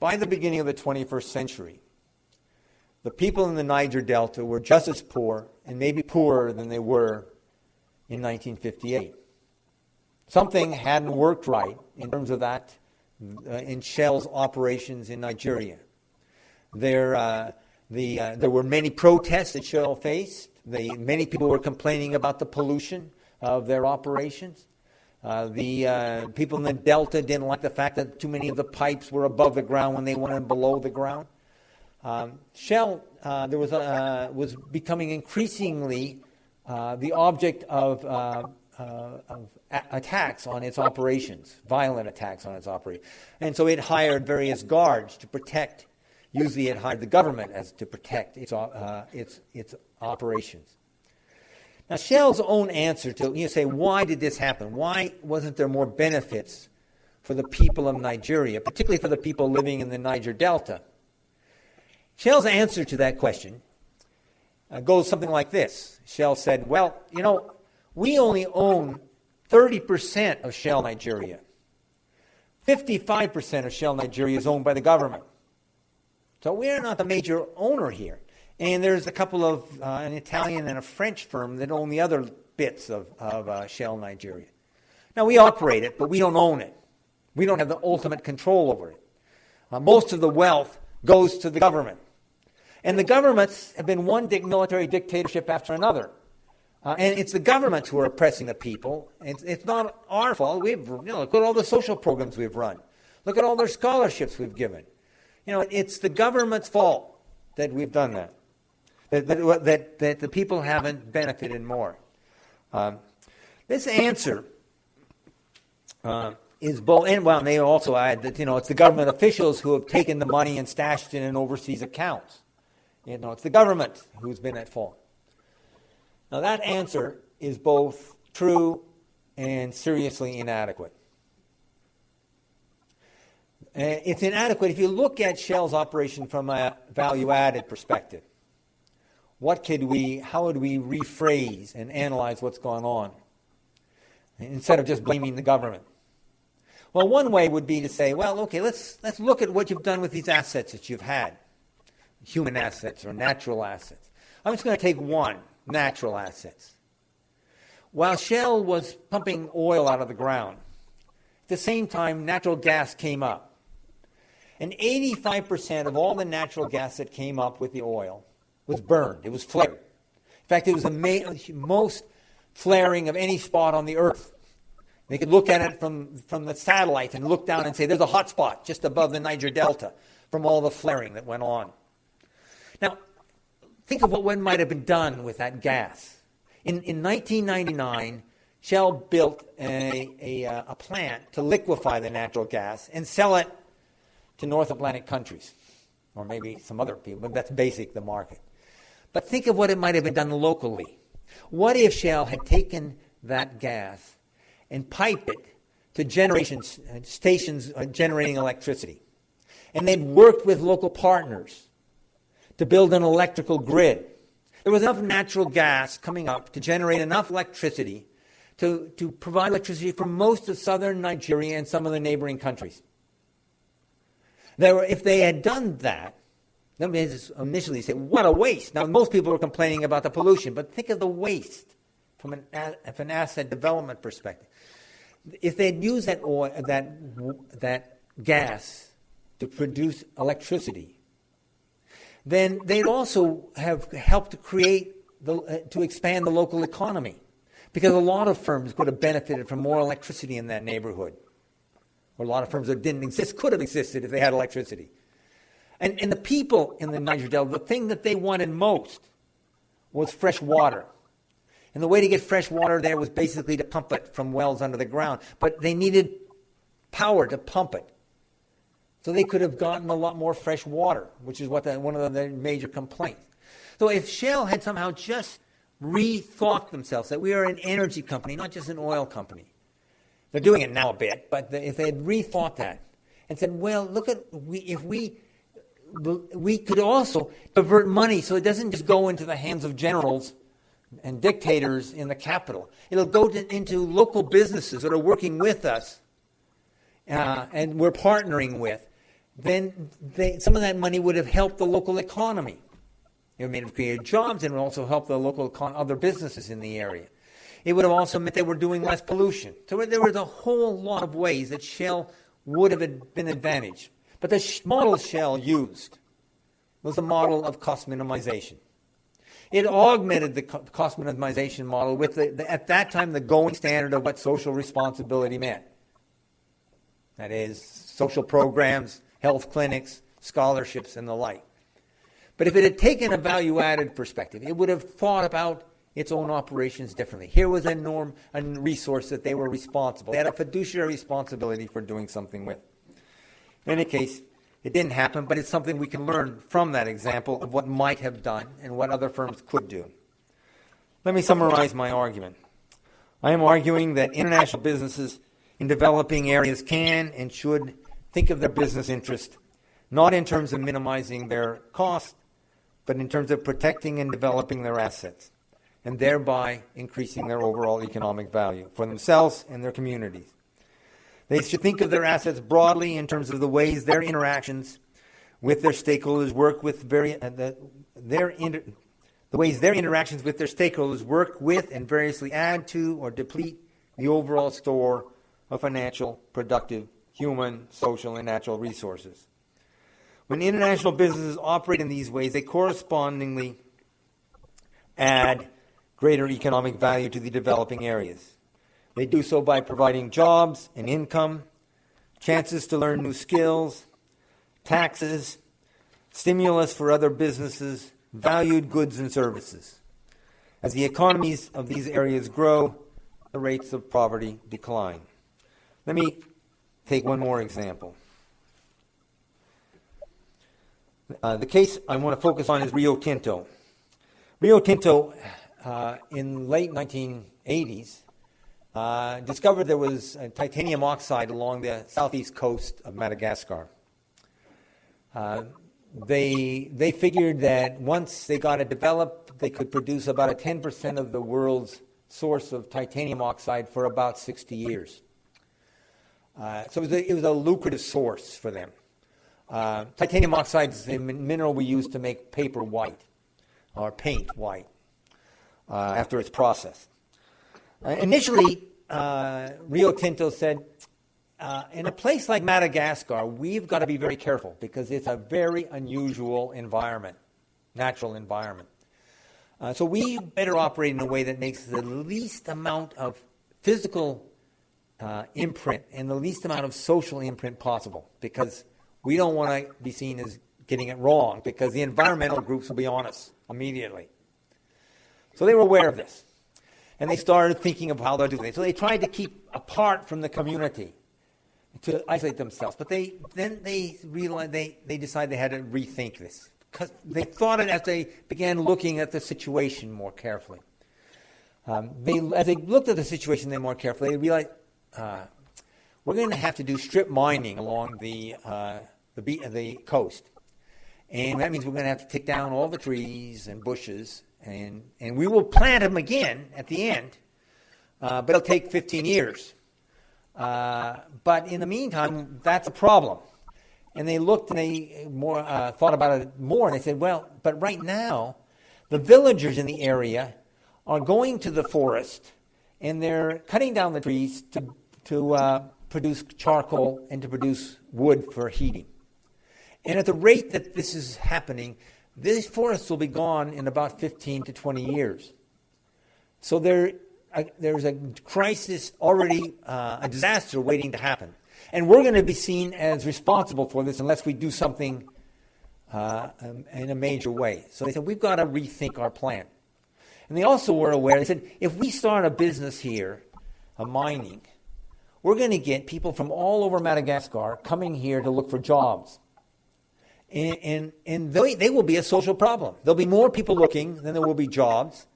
by the beginning of the 21st century, the people in the Niger Delta were just as poor, and maybe poorer than they were in 1958. Something hadn't worked right in terms of that in Shell's operations in Nigeria. There were many protests that Shell faced. Many people were complaining about the pollution of their operations. The people in the Delta didn't like the fact that too many of the pipes were above the ground when they wanted below the ground. Shell was becoming increasingly the object of attacks on its operations, violent attacks on its operations. And so it hired various guards to protect. Usually it hired the government to protect its operations. Now, Shell's own answer to, you say, why did this happen? Why wasn't there more benefits for the people of Nigeria, particularly for the people living in the Niger Delta? Shell's answer to that question goes something like this. Shell said, well, we only own 30% of Shell Nigeria. 55% of Shell Nigeria is owned by the government. So we're not the major owner here. And there's a couple of, an Italian and a French firm that own the other bits of Shell Nigeria. Now, we operate it, but we don't own it. We don't have the ultimate control over it. Most of the wealth goes to the government. And the governments have been one military dictatorship after another. And it's the governments who are oppressing the people. It's not our fault. Look at all the social programs we've run. Look at all their scholarships we've given. It's the government's fault that we've done that. That the people haven't benefited more. This answer is both, and they also add that it's the government officials who have taken the money and stashed it in overseas accounts. It's the government who's been at fault. Now that answer is both true and seriously inadequate. It's inadequate if you look at Shell's operation from a value-added perspective. How would we rephrase and analyze what's going on instead of just blaming the government? Well, one way would be to say, well, okay, let's look at what you've done with these assets that you've had, human assets or natural assets. I'm just going to take one, natural assets. While Shell was pumping oil out of the ground, at the same time, natural gas came up. And 85% of all the natural gas that came up with the oil was burned. It was flared. In fact, it was the most flaring of any spot on the Earth. They could look at it from the satellite and look down and say, there's a hot spot just above the Niger Delta from all the flaring that went on. Now, think of what might have been done with that gas. In 1999, Shell built a plant to liquefy the natural gas and sell it to North Atlantic countries, or maybe some other people, but that's the market. But think of what it might have been done locally. What if Shell had taken that gas and piped it to generation stations generating electricity? And they'd worked with local partners to build an electrical grid. There was enough natural gas coming up to generate enough electricity to provide electricity for most of southern Nigeria and some of the neighboring countries. If they had done that, let me just initially say, what a waste. Now, most people are complaining about the pollution, but think of the waste from an asset development perspective. If they'd used that gas to produce electricity, then they'd also have helped to expand the local economy, because a lot of firms could have benefited from more electricity in that neighborhood. Or a lot of firms that didn't exist could have existed if they had electricity. And the people in the Niger Delta, the thing that they wanted most was fresh water. And the way to get fresh water there was basically to pump it from wells under the ground. But they needed power to pump it. So they could have gotten a lot more fresh water, which is one of the major complaints. So if Shell had somehow just rethought themselves, that we are an energy company, not just an oil company. They're doing it now a bit, but if they had rethought that and said, well, look at, if we could also divert money so it doesn't just go into the hands of generals and dictators in the capital. It'll go into local businesses that are working with us and we're partnering with. Then some of that money would have helped the local economy. It may have created jobs and would also help the local other businesses in the area. It would have also meant they were doing less pollution. So there was a whole lot of ways that Shell would have been advantaged. But the model Shell used was the model of cost minimization. It augmented the cost minimization model with, at that time, the going standard of what social responsibility meant. That is, social programs, health clinics, scholarships, and the like. But if it had taken a value-added perspective, it would have thought about its own operations differently. Here was a resource that they were responsible. They had a fiduciary responsibility for doing something with. In any case, it didn't happen, but it's something we can learn from that example of what might have done and what other firms could do. Let me summarize my argument. I am arguing that international businesses in developing areas can and should think of their business interest not in terms of minimizing their cost, but in terms of protecting and developing their assets, and thereby increasing their overall economic value for themselves and their communities. They should think of their assets broadly in terms of the ways their interactions with their stakeholders work with the ways their interactions with their stakeholders work with and variously add to or deplete the overall store of financial, productive, human, social, and natural resources. When international businesses operate in these ways, they correspondingly add greater economic value to the developing areas. They do so by providing jobs and income, chances to learn new skills, taxes, stimulus for other businesses, valued goods and services. As the economies of these areas grow, the rates of poverty decline. Let me take one more example. The case I want to focus on is Rio Tinto. Rio Tinto, in late 1980s, discovered there was titanium oxide along the southeast coast of Madagascar. They figured that once they got it developed, they could produce about a 10% of the world's source of titanium oxide for about 60 years. So it was a lucrative source for them. Titanium oxide is the mineral we use to make paper white, or paint white, after it's processed. Initially, Rio Tinto said, in a place like Madagascar, we've got to be very careful because it's a very unusual environment, natural environment. So we better operate in a way that makes the least amount of physical imprint and the least amount of social imprint possible, because we don't want to be seen as getting it wrong, because the environmental groups will be on us immediately. So they were aware of this, and they started thinking of how they'll do it. So they tried to keep apart from the community to isolate themselves. But they realized they decided they had to rethink this, because they thought it as they began looking at the situation more carefully. As they looked at the situation more carefully, they realized we're going to have to do strip mining along the coast. And that means we're going to have to take down all the trees and bushes, and we will plant them again at the end, but it'll take 15 years. But in the meantime, that's a problem. And they looked and they thought about it more, and they said, well, but right now, the villagers in the area are going to the forest, and they're cutting down the trees to produce charcoal and to produce wood for heating. And at the rate that this is happening, these forests will be gone in about 15 to 20 years. So there's a crisis already, a disaster waiting to happen. And we're going to be seen as responsible for this unless we do something in a major way. So they said, we've got to rethink our plan. And they also were aware, they said, if we start a business here, of mining, we're going to get people from all over Madagascar coming here to look for jobs. And they will be a social problem. There'll be more people looking than there will be jobs,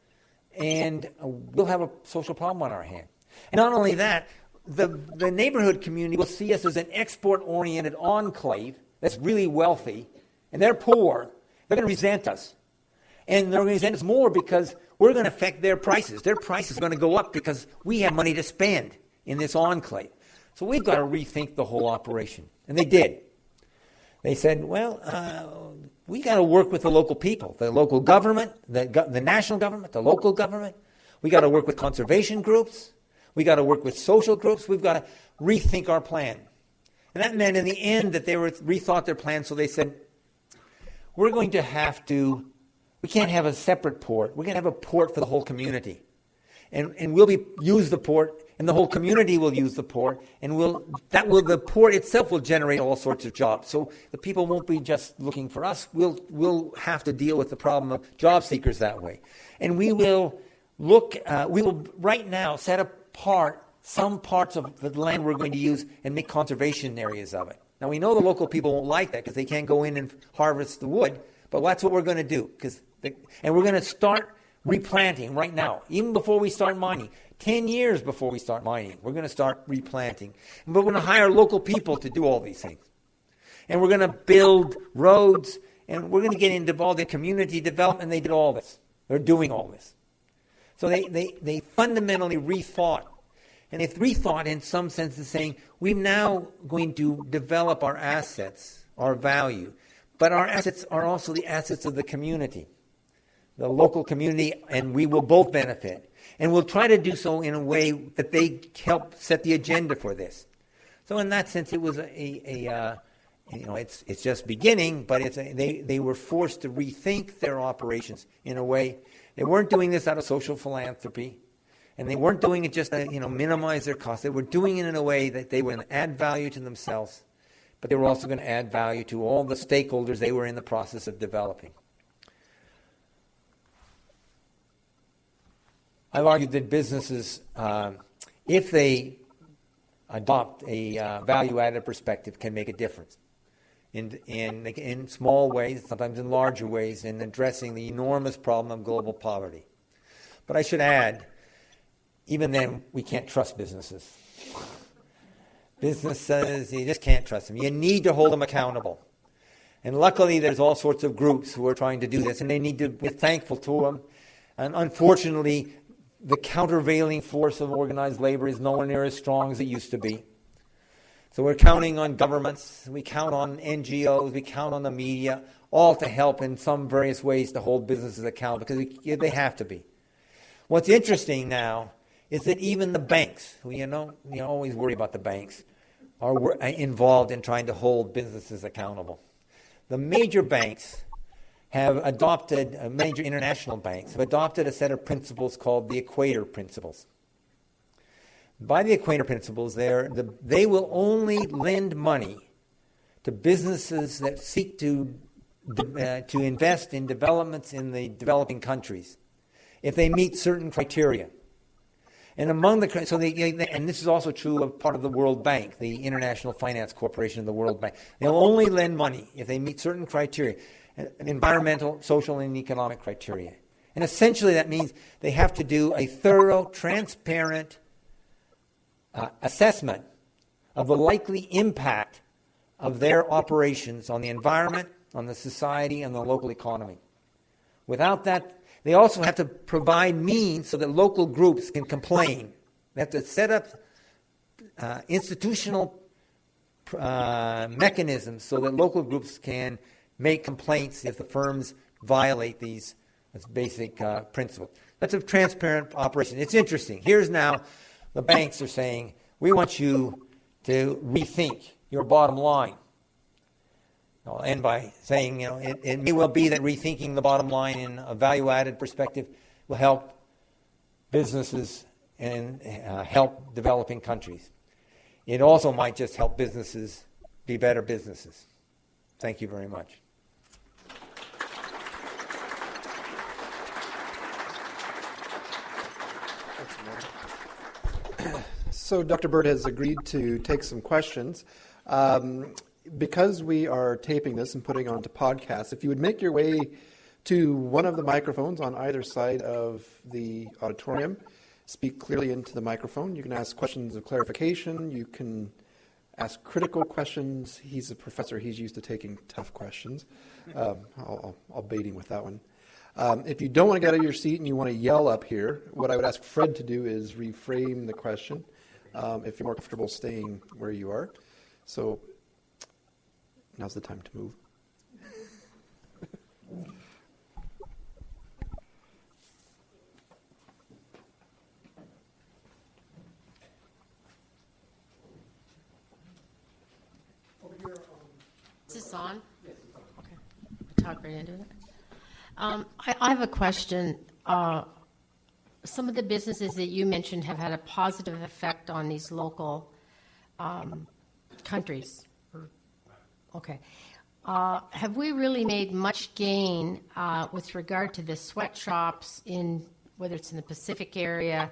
and we'll have a social problem on our hand. And not only that, the neighborhood community will see us as an export-oriented enclave that's really wealthy, and they're poor. They're going to resent us. And they're going to resent us more because we're going to affect their prices. Their price is going to go up because we have money to spend in this enclave. So we've got to rethink the whole operation. And they did. They said, well, we got to work with the local people, the local government, the national government, the local government. We got to work with conservation groups. We got to work with social groups. We've got to rethink our plan. And that meant in the end that they rethought their plan, so they said, we're going to have to, we can't have a separate port. We're going to have a port for the whole community. And we'll use the port, and the whole community will use the port, and the port itself will generate all sorts of jobs. So the people won't be just looking for us. We'll have to deal with the problem of job seekers that way. And we will right now set apart some parts of the land we're going to use and make conservation areas of it. Now, we know the local people won't like that because they can't go in and harvest the wood, but that's what we're going to do. And we're going to start replanting right now, even before we start mining. 10 years before we start mining, we're going to start replanting. But we're going to hire local people to do all these things. And we're going to build roads, and we're going to get involved in community development. They did all this. They're doing all this. So they fundamentally rethought. And they've rethought in some sense of saying, we're now going to develop our assets, our value. But our assets are also the assets of the community, the local community, and we will both benefit. And we'll try to do so in a way that they help set the agenda for this. So in that sense, it was it's just beginning, but they were forced to rethink their operations in a way. They weren't doing this out of social philanthropy, and they weren't doing it just to minimize their costs. They were doing it in a way that they were going to add value to themselves, but they were also going to add value to all the stakeholders they were in the process of developing. I've argued that businesses, if they adopt a value-added perspective, can make a difference in small ways, sometimes in larger ways, in addressing the enormous problem of global poverty. But I should add, even then, we can't trust businesses. Businesses, you just can't trust them. You need to hold them accountable. And luckily, there's all sorts of groups who are trying to do this, and they need to be thankful to them. And unfortunately, the countervailing force of organized labor is nowhere near as strong as it used to be. So we're counting on governments, we count on NGOs, we count on the media, all to help in some various ways to hold businesses accountable, because they have to be. What's interesting now is that even the banks, you always worry about the banks, are involved in trying to hold businesses accountable. The major banks have adopted, major international banks have adopted a set of principles called the Equator Principles. By the Equator Principles, they will only lend money to businesses that seek to invest in developments in the developing countries if they meet certain criteria. And among and this is also true of part of the World Bank, the International Finance Corporation of the World Bank. They'll only lend money if they meet certain criteria, environmental, social, and economic criteria. And essentially that means they have to do a thorough, transparent assessment of the likely impact of their operations on the environment, on the society, and the local economy. Without that, they also have to provide means so that local groups can complain. They have to set up institutional mechanisms so that local groups can make complaints if the firms violate these basic principles. That's a transparent operation. It's interesting. Here's now the banks are saying, we want you to rethink your bottom line. I'll end by saying, it may well be that rethinking the bottom line in a value-added perspective will help businesses and help developing countries. It also might just help businesses be better businesses. Thank you very much. So Dr. Bird has agreed to take some questions. Because we are taping this and putting it onto podcasts, if you would make your way to one of the microphones on either side of the auditorium, speak clearly into the microphone. You can ask questions of clarification. You can ask critical questions. He's a professor. He's used to taking tough questions. I'll bait him with that one. If you don't want to get out of your seat and you want to yell up here, what I would ask Fred to do is reframe the question if you're more comfortable staying where you are. So Now's the time to move. Is this on? Yes. Okay. Talk right into it. I have a question. Some of the businesses that you mentioned have had a positive effect on these local countries. Okay. Have we really made much gain with regard to the sweatshops in, whether it's in the Pacific area?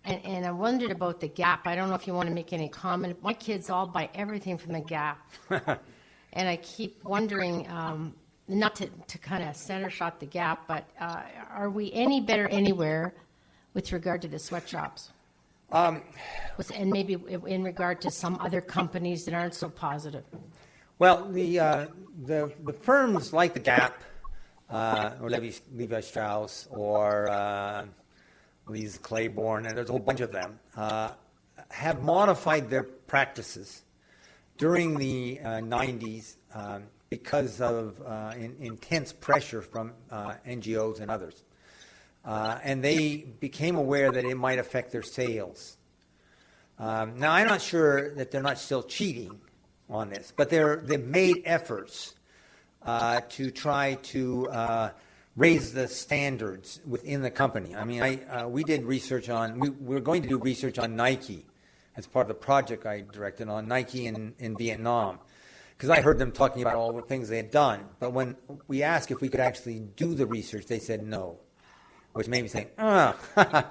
And I wondered about the Gap. I don't know if you want to make any comment. My kids all buy everything from the Gap. And I keep wondering, not to kind of center shot the Gap, but are we any better anywhere with regard to the sweatshops? And maybe in regard to some other companies that aren't so positive? Well, the firms like the Gap, or Levi Strauss, or Lee's Claiborne, and there's a whole bunch of them, have modified their practices during the 90s because of intense pressure from NGOs and others. And they became aware that it might affect their sales. Now, I'm not sure that they're not still cheating on this, but they've made efforts to try to raise the standards within the company. I mean, we did research on, we're going to do research on Nike as part of the project I directed on Nike in Vietnam, because I heard them talking about all the things they had done. But when we asked if we could actually do the research, they said no, which made me think, however,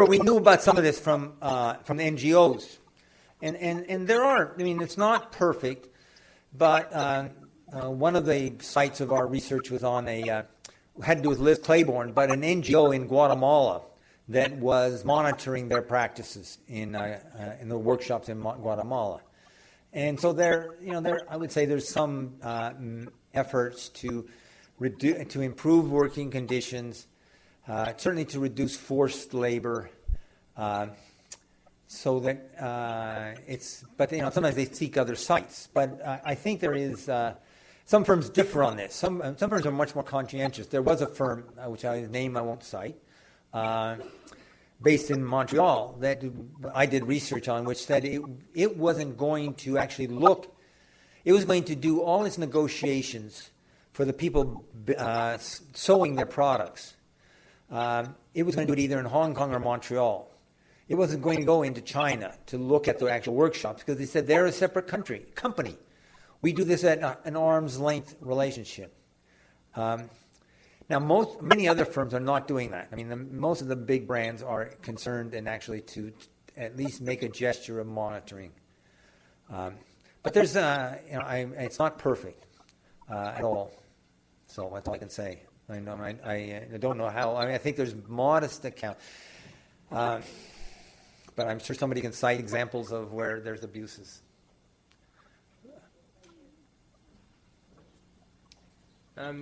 we knew about some of this from the NGOs. And there are, I mean, it's not perfect, but one of the sites of our research was on had to do with Liz Claiborne, but an NGO in Guatemala that was monitoring their practices in the workshops in Guatemala. And so I would say there's some efforts to improve working conditions, certainly to reduce forced labor, so that but sometimes they seek other sites. But I think there is some firms differ on this. Some firms are much more conscientious. There was a firm, which I won't cite, based in Montreal that I did research on, which said it wasn't going to actually look. It was going to do all its negotiations for the people sewing their products. It was going to do it either in Hong Kong or Montreal. It wasn't going to go into China to look at the actual workshops because they said they're a separate company. We do this at an arm's length relationship. Now, many other firms are not doing that. I mean, most of the big brands are concerned and actually to at least make a gesture of monitoring. But there's, it's not perfect at all. So that's all I can say. I don't know how. I mean, I think there's modest account. But I'm sure somebody can cite examples of where there's abuses.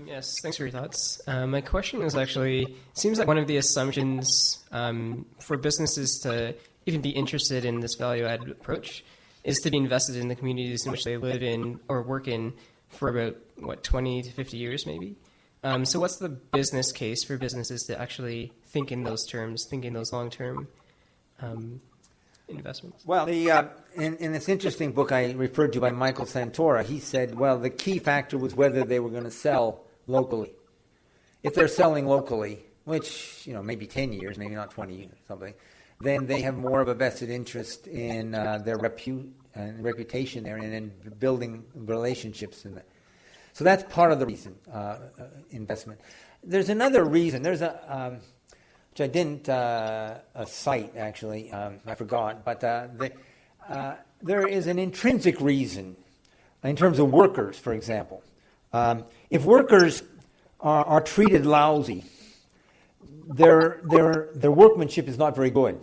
Yes, thanks for your thoughts. My question is actually, seems like one of the assumptions for businesses to even be interested in this value-added approach is to be invested in the communities in which they live in or work in for about, 20 to 50 years maybe? So what's the business case for businesses to actually think in those terms, think in those long-term investments? Well, in this interesting book I referred to by Michael Santora, he said, well, the key factor was whether they were going to sell locally. If they're selling locally, which, maybe 10 years, maybe not 20 years, something, then they have more of a vested interest in their reputation there and in building relationships in that. So that's part of the reason, investment. There's another reason. There's which I didn't cite, actually. I forgot. But there is an intrinsic reason in terms of workers, for example. If workers are treated lousy, their workmanship is not very good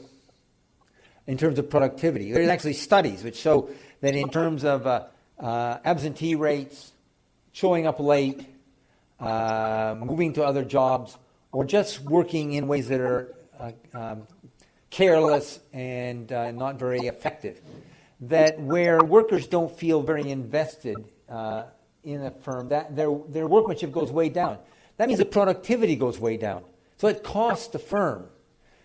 in terms of productivity. There's actually studies which show that in terms of absentee rates, showing up late, moving to other jobs, or just working in ways that are careless and not very effective, that where workers don't feel very invested in a firm, that their workmanship goes way down. That means the productivity goes way down. So it costs the firm.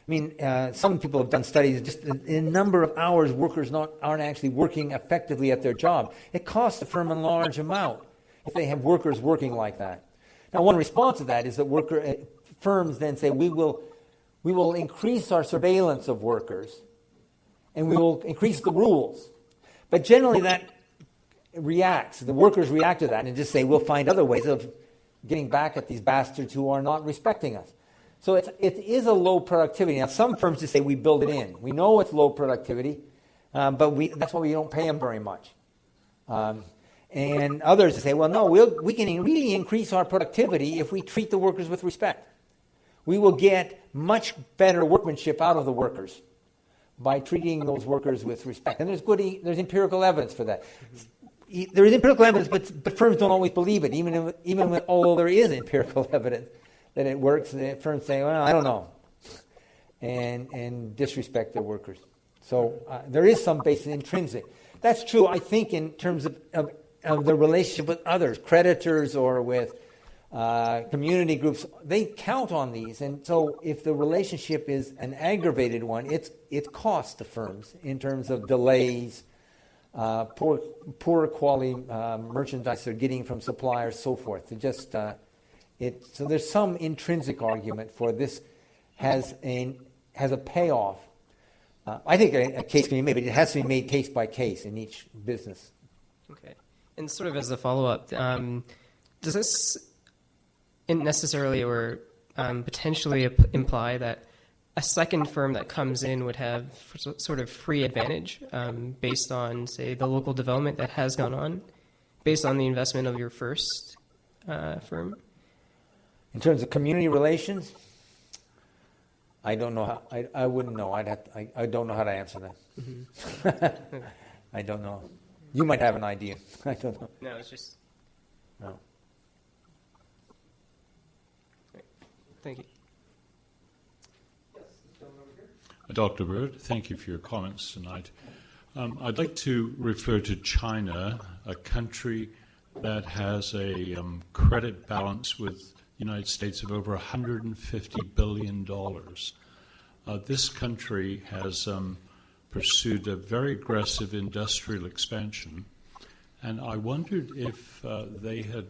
I mean, some people have done studies, just the number of hours workers aren't actually working effectively at their job. It costs the firm a large amount if they have workers working like that. Now, one response to that is that firms then say, we will increase our surveillance of workers, and we will increase the rules. But generally that the workers react to that and just say, we'll find other ways of getting back at these bastards who are not respecting us. So it is a low productivity. Now, some firms just say we build it in. We know it's low productivity, but that's why we don't pay them very much. And others say, well, no, we can really increase our productivity if we treat the workers with respect. We will get much better workmanship out of the workers by treating those workers with respect. And there's empirical evidence for that. There is empirical evidence, but firms don't always believe it, although there is empirical evidence that it works. The firms say, well, I don't know, and disrespect their workers. So there is some basis intrinsic. That's true, I think, in terms of the relationship with others, creditors or with community groups. They count on these, and so if the relationship is an aggravated one, it costs the firms in terms of delays, poor quality merchandise they're getting from suppliers, so forth. So there's some intrinsic argument for this has a payoff. I think a case can be made, but it has to be made case by case in each business. Okay. And sort of as a follow-up, does this necessarily or potentially imply that a second firm that comes in would have sort of free advantage based on, say, the local development that has gone on, based on the investment of your first firm? In terms of community relations, I don't know. I wouldn't know. I don't know how to answer that. Mm-hmm. I don't know. You might have an idea. I don't know. No, it's just... No. Thank you. Dr. Bird, thank you for your comments tonight. I'd like to refer to China, a country that has a credit balance with the United States of over $150 billion. This country has pursued a very aggressive industrial expansion, and I wondered if the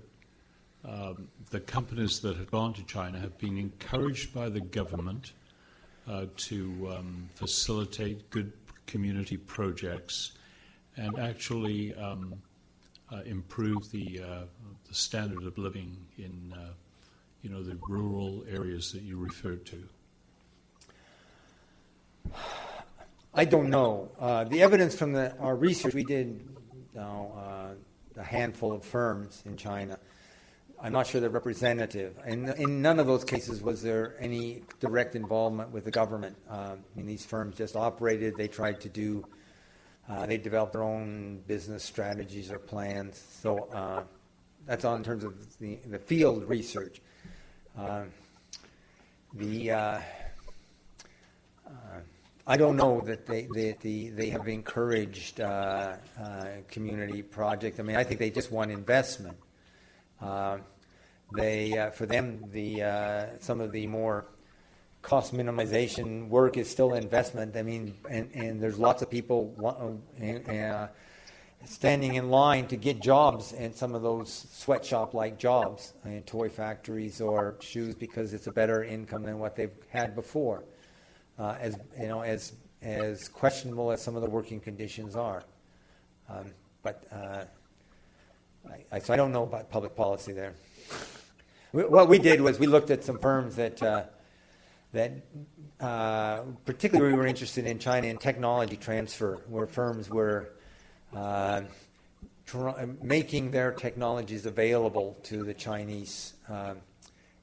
companies that had gone to China have been encouraged by the government to facilitate good community projects and actually improve the standard of living in the rural areas that you referred to. I don't know. The evidence from our research, we did a handful of firms in China. I'm not sure they're representative. And in none of those cases was there any direct involvement with the government. These firms just operated. They tried to do, they developed their own business strategies or plans. So that's all in terms of the field research. I don't know that they have encouraged community projects. I think they just want investment. For them, some of the more cost minimization work is still investment. And there's lots of people standing in line to get jobs in some of those sweatshop-like jobs in toy factories or shoes because it's a better income than what they've had before. As questionable as some of the working conditions are, but I don't know about public policy there. What we did was we looked at some firms that particularly we were interested in China in technology transfer, where firms were making their technologies available to the Chinese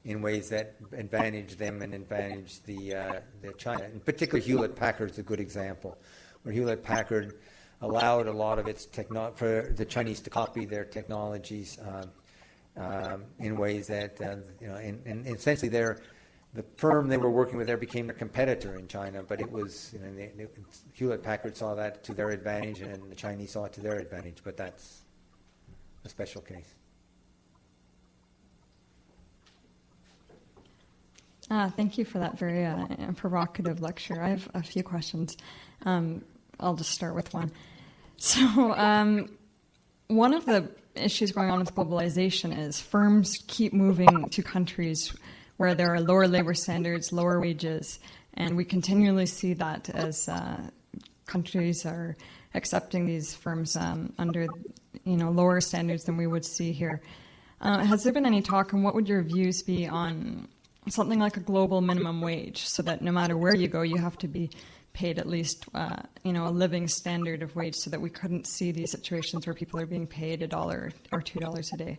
in ways that advantage them and advantage the China. In particular, Hewlett-Packard is a good example, where Hewlett-Packard allowed a lot of its for the Chinese to copy their technologies in ways that, and essentially the firm they were working with there became a competitor in China, but it was, Hewlett-Packard saw that to their advantage, and the Chinese saw it to their advantage, but that's a special case. Thank you for that very provocative lecture. I have a few questions. I'll just start with one. So one of the issues going on with globalization is firms keep moving to countries where there are lower labor standards, lower wages, and we continually see that as countries are accepting these firms under lower standards than we would see here. Has there been any talk, and what would your views be on something like a global minimum wage, so that no matter where you go, you have to be paid at least, a living standard of wage, so that we couldn't see these situations where people are being paid $1 or $2 a day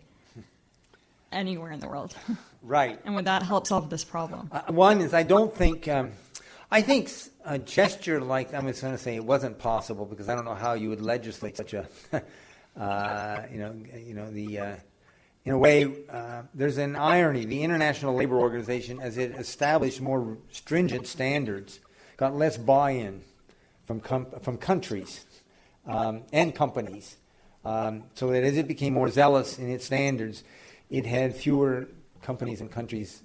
anywhere in the world? Right. And would that help solve this problem? One is I don't think, I think a gesture like, I'm just going to say it wasn't possible, because I don't know how you would legislate such a, in a way, there's an irony. The International Labor Organization, as it established more stringent standards, got less buy-in from countries and companies. So that as it became more zealous in its standards, it had fewer companies and countries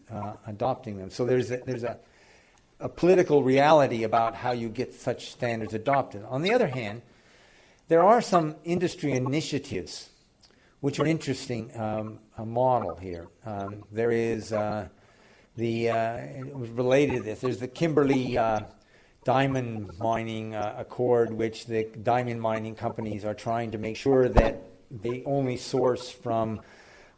adopting them. So there's a political reality about how you get such standards adopted. On the other hand, there are some industry initiatives which are interesting model here. There is it was related to this. There's the Kimberley diamond mining accord, which the diamond mining companies are trying to make sure that they only source from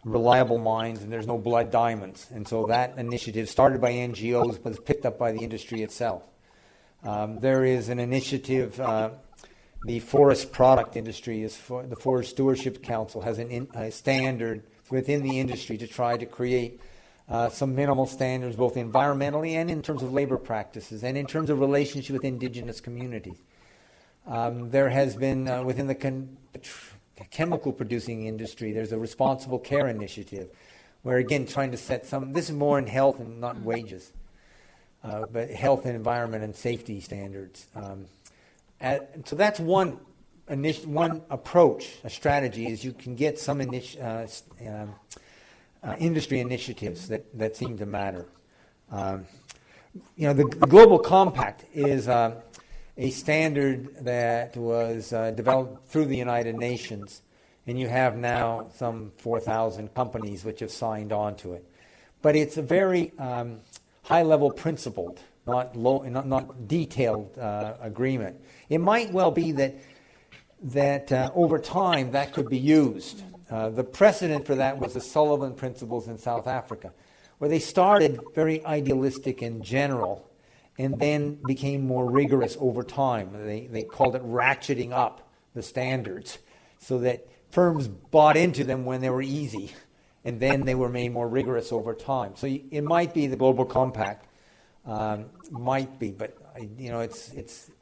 reliable mines and there's no blood diamonds. And so that initiative, started by NGOs, but is picked up by the industry itself. There is an initiative. The forest product industry, the Forest Stewardship Council has a standard within the industry to try to create some minimal standards, both environmentally and in terms of labor practices, and in terms of relationship with indigenous communities. There has been, within the chemical producing industry, there's a responsible care initiative, where again, trying to set this is more in health and not wages, but health and environment and safety standards. So that's one approach, a strategy, is you can get some industry initiatives that seem to matter. The Global Compact is a standard that was developed through the United Nations, and you have now some 4,000 companies which have signed on to it. But it's a very high-level principled, not detailed agreement. It might well be that over time that could be used. The precedent for that was the Sullivan Principles in South Africa, where they started very idealistic and general, and then became more rigorous over time. They called it ratcheting up the standards, so that firms bought into them when they were easy, and then they were made more rigorous over time. So it might be the Global Compact. Might be, but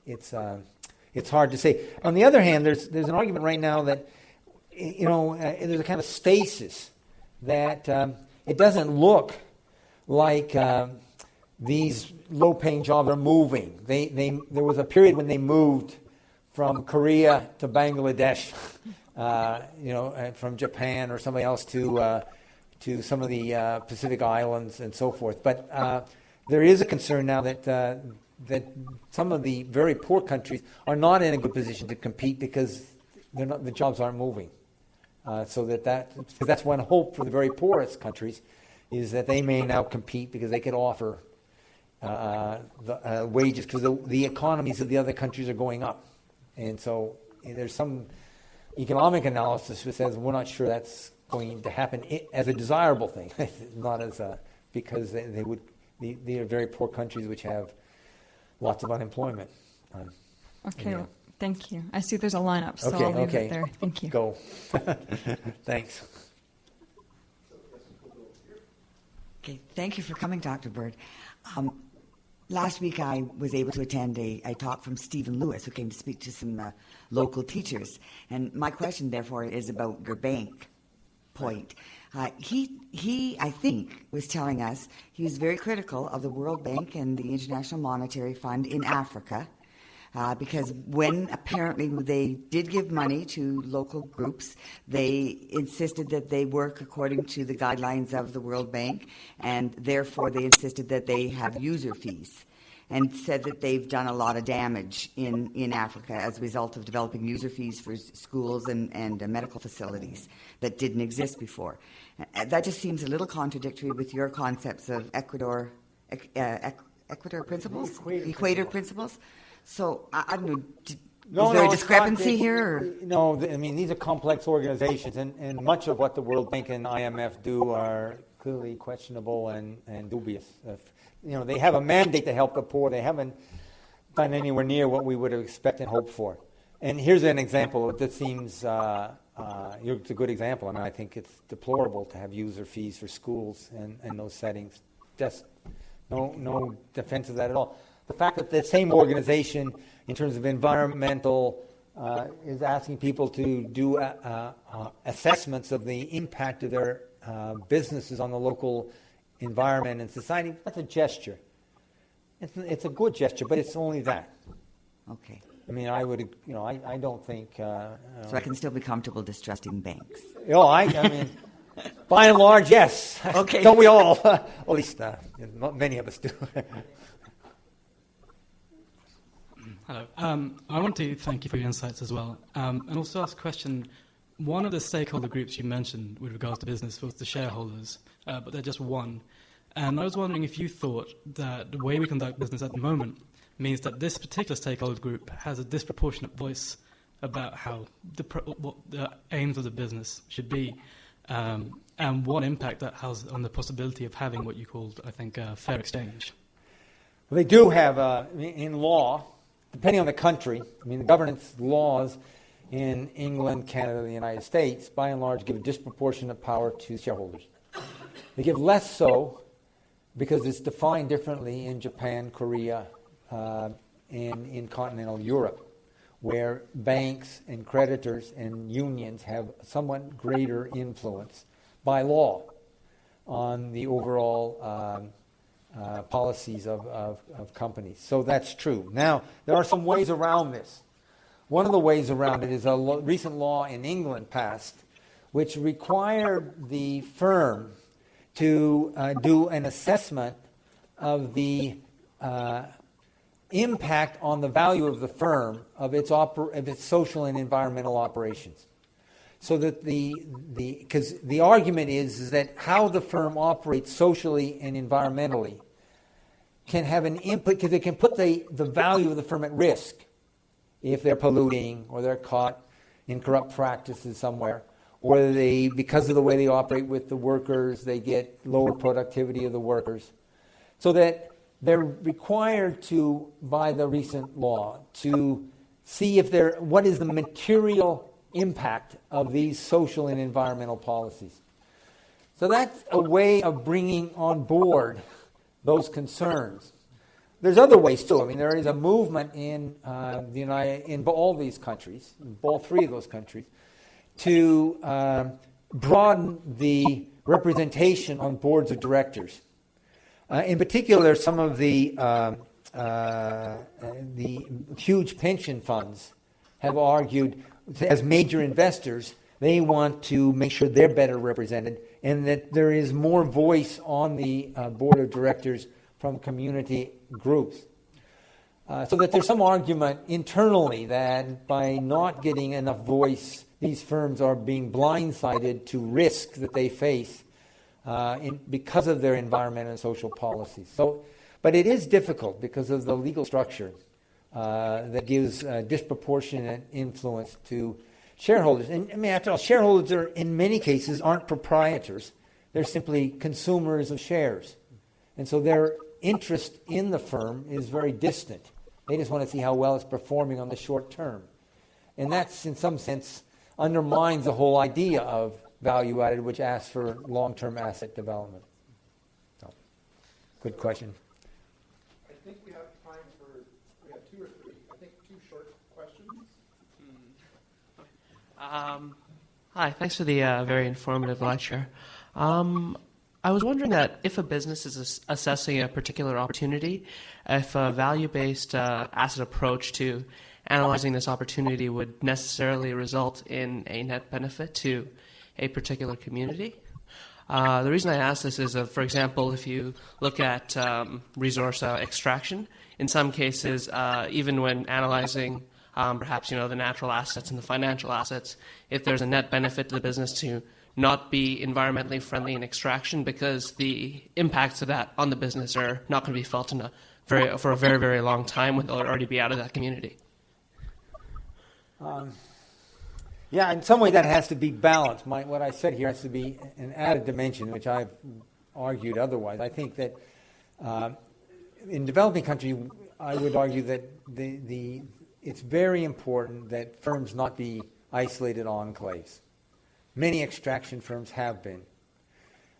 it's hard to say. On the other hand, there's an argument right now that there's a kind of stasis, that it doesn't look like these low-paying jobs are moving. There was a period when they moved from Korea to Bangladesh, from Japan or somebody else to some of the Pacific Islands and so forth. But there is a concern now that some of the very poor countries are not in a good position to compete, because the jobs aren't moving. So that's one hope for the very poorest countries, is that they may now compete because they could offer the wages, because the economies of the other countries are going up. And so there's some economic analysis which says we're not sure that's going to happen as a desirable thing, not as because they are very poor countries which have lots of unemployment. Okay, well, thank you. I see there's a lineup, so I'll leave it there. Thank you. Go. Thanks. Okay, thank you for coming, Dr. Bird. Last week I was able to attend a talk from Stephen Lewis, who came to speak to some local teachers. And my question, therefore, is about your bank point. He, I think, was telling us he was very critical of the World Bank and the International Monetary Fund in Africa, because when apparently they did give money to local groups, they insisted that they work according to the guidelines of the World Bank, and therefore they insisted that they have user fees, and said that they've done a lot of damage in Africa as a result of developing user fees for schools and medical facilities that didn't exist before. That just seems a little contradictory with your concepts of Equator principles? Equator principles? So, I don't know, is there a discrepancy here? Or? No, I mean, these are complex organizations, and much of what the World Bank and IMF do are clearly questionable and dubious. They have a mandate to help the poor. They haven't done anywhere near what we would have expected and hoped for. And here's an example that seems, it's a good example. I mean, I think it's deplorable to have user fees for schools and those settings. Just no defense of that at all. The fact that the same organization, in terms of environmental, is asking people to do assessments of the impact of their businesses on the local environment and society, that's a gesture. It's a good gesture, but it's only that. Okay. I mean, I would, I don't think... so I can still be comfortable distrusting banks? I mean, by and large, yes. Okay. Don't we all? At least many of us do. Hello. I want to thank you for your insights as well, and also ask a question. One of the stakeholder groups you mentioned with regards to business was the shareholders, but they're just one. And I was wondering if you thought that the way we conduct business at the moment means that this particular stakeholder group has a disproportionate voice about how what the aims of the business should be, and what impact that has on the possibility of having what you called, I think, fair exchange. Well, they do have, in law, depending on the country, I mean, the governance laws in England, Canada, and the United States, by and large, give disproportionate power to shareholders. They give less so because it's defined differently in Japan, Korea, and in continental Europe, where banks and creditors and unions have somewhat greater influence by law on the overall policies of companies. So that's true. Now, there are some ways around this. One of the ways around it is a recent law in England passed, which required the firm to do an assessment of the impact on the value of the firm of its social and environmental operations. So that because the argument is that how the firm operates socially and environmentally can have an input, because it can put the value of the firm at risk if they're polluting or they're caught in corrupt practices somewhere, or because of the way they operate with the workers, they get lower productivity of the workers. So that they're required to, by the recent law, to see what is the material impact of these social and environmental policies. So that's a way of bringing on board those concerns. There's other ways too. I mean, there is a movement in all these countries, in all three of those countries, to broaden the representation on boards of directors. In particular, some of the huge pension funds have argued, as major investors, they want to make sure they're better represented and that there is more voice on the board of directors from community groups. So that there's some argument internally that by not getting enough voice, these firms are being blindsided to risk that they face because of their environmental and social policies. But it is difficult because of the legal structure that gives disproportionate influence to shareholders. And I mean, after all, shareholders in many cases aren't proprietors. They're simply consumers of shares. And so their interest in the firm is very distant. They just want to see how well it's performing on the short term. And that's, in some sense, undermines the whole idea of value added, which asks for long-term asset development. So, good question. I think we have time for two or three. I think two short questions. Hi, thanks for the very informative lecture. I was wondering that if a business is assessing a particular opportunity, if a value-based asset approach to analyzing this opportunity would necessarily result in a net benefit to a particular community. The reason I ask this is, for example, if you look at resource extraction, in some cases, even when analyzing perhaps the natural assets and the financial assets, if there's a net benefit to the business to not be environmentally friendly in extraction, because the impacts of that on the business are not going to be felt for a very, very long time when they'll already be out of that community. Yeah, in some way that has to be balanced. What I said here has to be an added dimension, which I've argued otherwise. I think that in developing countries, I would argue that it's very important that firms not be isolated enclaves. Many extraction firms have been.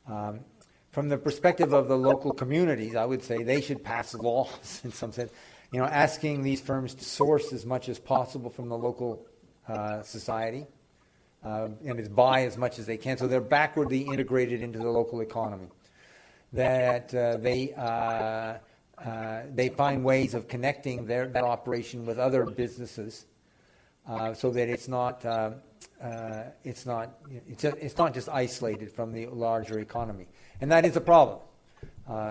From the perspective of the local communities, I would say they should pass laws in some sense, asking these firms to source as much as possible from the local society and buy as much as they can, so they're backwardly integrated into the local economy. That they find ways of connecting that operation with other businesses, so that it's not just isolated from the larger economy, and that is a problem.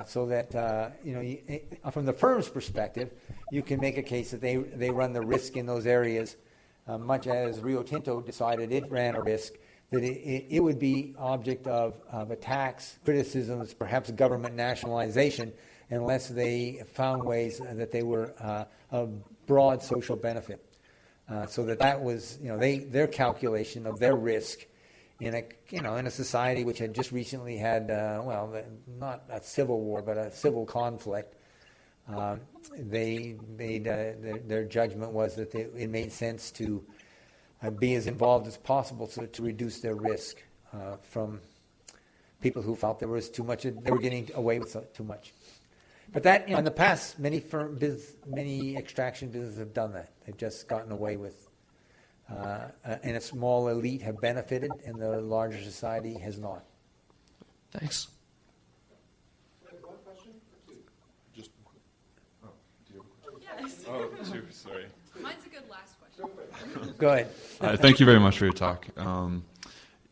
So that from the firm's perspective, you can make a case that they run the risk in those areas, much as Rio Tinto decided it ran a risk, that it would be object of attacks, criticisms, perhaps government nationalization, unless they found ways that they were of broad social benefit. So that was their calculation of their risk in a society which had just recently had not a civil war but a civil conflict. They made their judgment was that it made sense to be as involved as possible to reduce their risk from people who felt there was too much. They were getting away with too much. But that in the past, many extraction businesses have done that. They've just gotten away with, and a small elite have benefited, and the larger society has not. Thanks. One question or two? Just do you have a question? Yes. Oh, two. Sorry. Mine's a good last question. Go ahead. Thank you very much for your talk.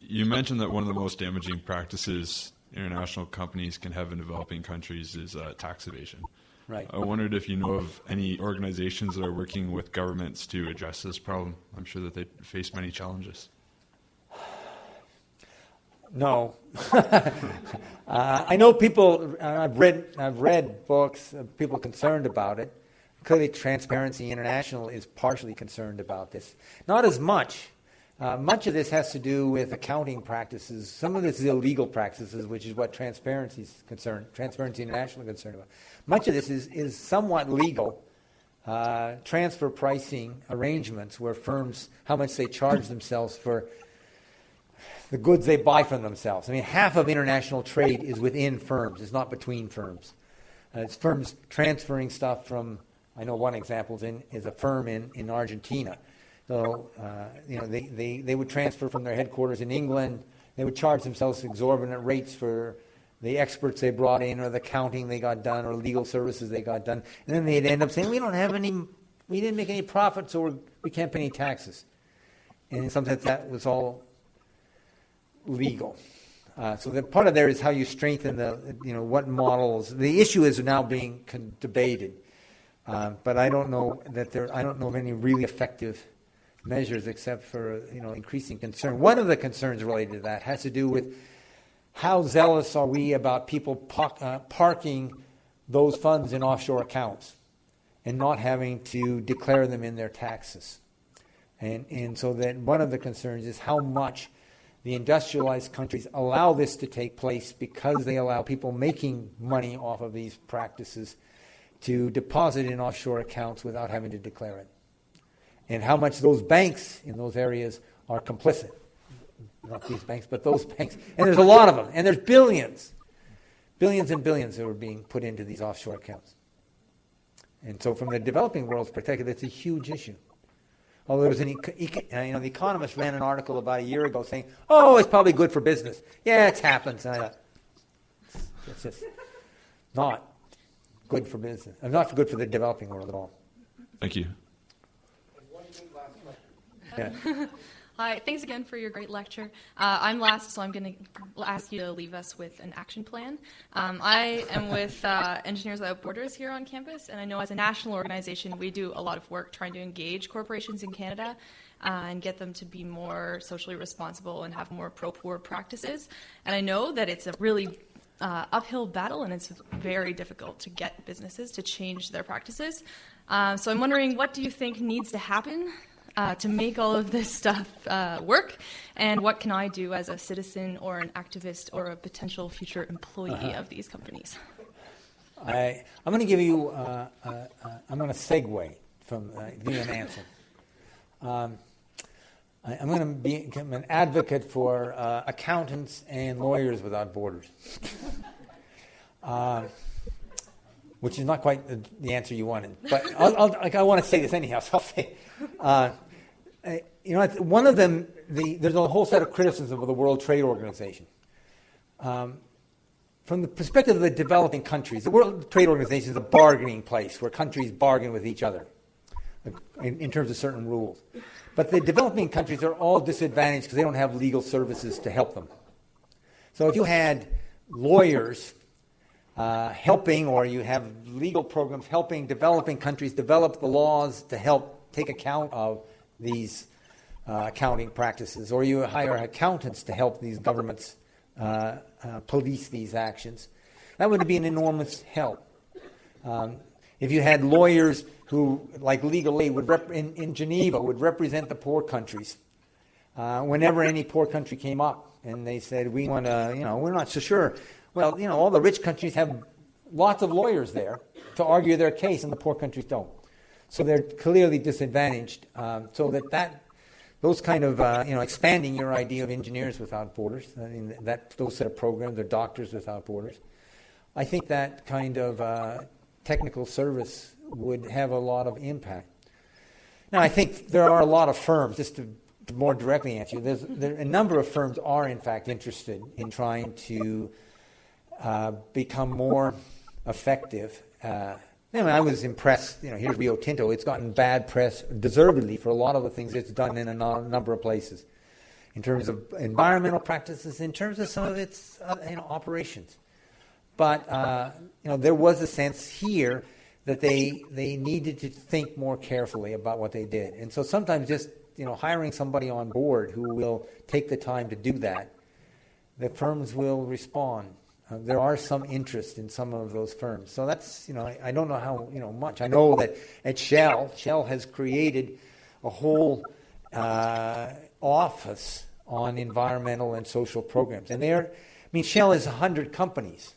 You mentioned that one of the most damaging practices international companies can have in developing countries is tax evasion. Right. I wondered if you know of any organizations that are working with governments to address this problem. I'm sure that they face many challenges. No. I know people. I've read books of people concerned about it. Clearly, Transparency International is partially concerned about this. Not as much. Much of this has to do with accounting practices. Some of this is illegal practices, which is what Transparency International is concerned about. Much of this is somewhat legal. Transfer pricing arrangements where firms, how much they charge themselves for the goods they buy from themselves. I mean, half of international trade is within firms. It's not between firms. It's firms transferring stuff from, I know one example is a firm in Argentina. So, they would transfer from their headquarters in England. They would charge themselves exorbitant rates for the experts they brought in, or the accounting they got done, or legal services they got done. And then they'd end up saying, we didn't make any profit, so we can't pay any taxes. And in some sense, that was all legal. So that part of there is how you strengthen what models. The issue is now being debated, but I don't know of any really effective measures except for increasing concern. One of the concerns related to that has to do with how zealous are we about people parking those funds in offshore accounts and not having to declare them in their taxes. And so that one of the concerns is how much the industrialized countries allow this to take place because they allow people making money off of these practices to deposit in offshore accounts without having to declare it. And how much those banks in those areas are complicit. Not these banks, but those banks. And there's a lot of them. And there's billions and billions that are being put into these offshore accounts. And so from the developing world's perspective, it's a huge issue. Although there was the Economist ran an article about a year ago saying, "Oh, it's probably good for business." Yeah, it happens. And I thought, it's just not good for business. Not good for the developing world at all. Thank you. Yeah. Hi, thanks again for your great lecture. I'm last, so I'm going to ask you to leave us with an action plan. I am with Engineers Without Borders here on campus, and I know as a national organization, we do a lot of work trying to engage corporations in Canada and get them to be more socially responsible and have more pro-poor practices. And I know that it's a really uphill battle, and it's very difficult to get businesses to change their practices. So I'm wondering, what do you think needs to happen to make all of this stuff work, and what can I do as a citizen or an activist or a potential future employee of these companies? I'm going to give you, I'm going to segue from giving an answer. I'm going to become an advocate for accountants and lawyers without borders, which is not quite the answer you wanted. But I want to say this anyhow, so I'll say one of them, there's a whole set of criticism of the World Trade Organization. From the perspective of the developing countries, the World Trade Organization is a bargaining place where countries bargain with each other in terms of certain rules. But the developing countries are all disadvantaged because they don't have legal services to help them. So if you had lawyers helping, or you have legal programs helping developing countries develop the laws to help take account of these accounting practices, or you hire accountants to help these governments police these actions, that would be an enormous help. If you had lawyers who, like Legal Aid, in Geneva, would represent the poor countries whenever any poor country came up, and they said, we want to, we're not so sure. Well, all the rich countries have lots of lawyers there to argue their case, and the poor countries don't. So they're clearly disadvantaged. So those kind of, expanding your idea of Engineers Without Borders, those set of programs, or Doctors Without Borders, I think that kind of technical service would have a lot of impact. Now, I think there are a lot of firms, just to more directly answer you, a number of firms are, in fact, interested in trying to become more effective. I was impressed, here's Rio Tinto. It's gotten bad press, deservedly, for a lot of the things it's done in a number of places, in terms of environmental practices, in terms of some of its operations. But there was a sense here that they needed to think more carefully about what they did. And so sometimes just hiring somebody on board who will take the time to do that, the firms will respond. There are some interest in some of those firms. So that's, I don't know how, much. I know that at Shell has created a whole office on environmental and social programs. And Shell is 100 companies.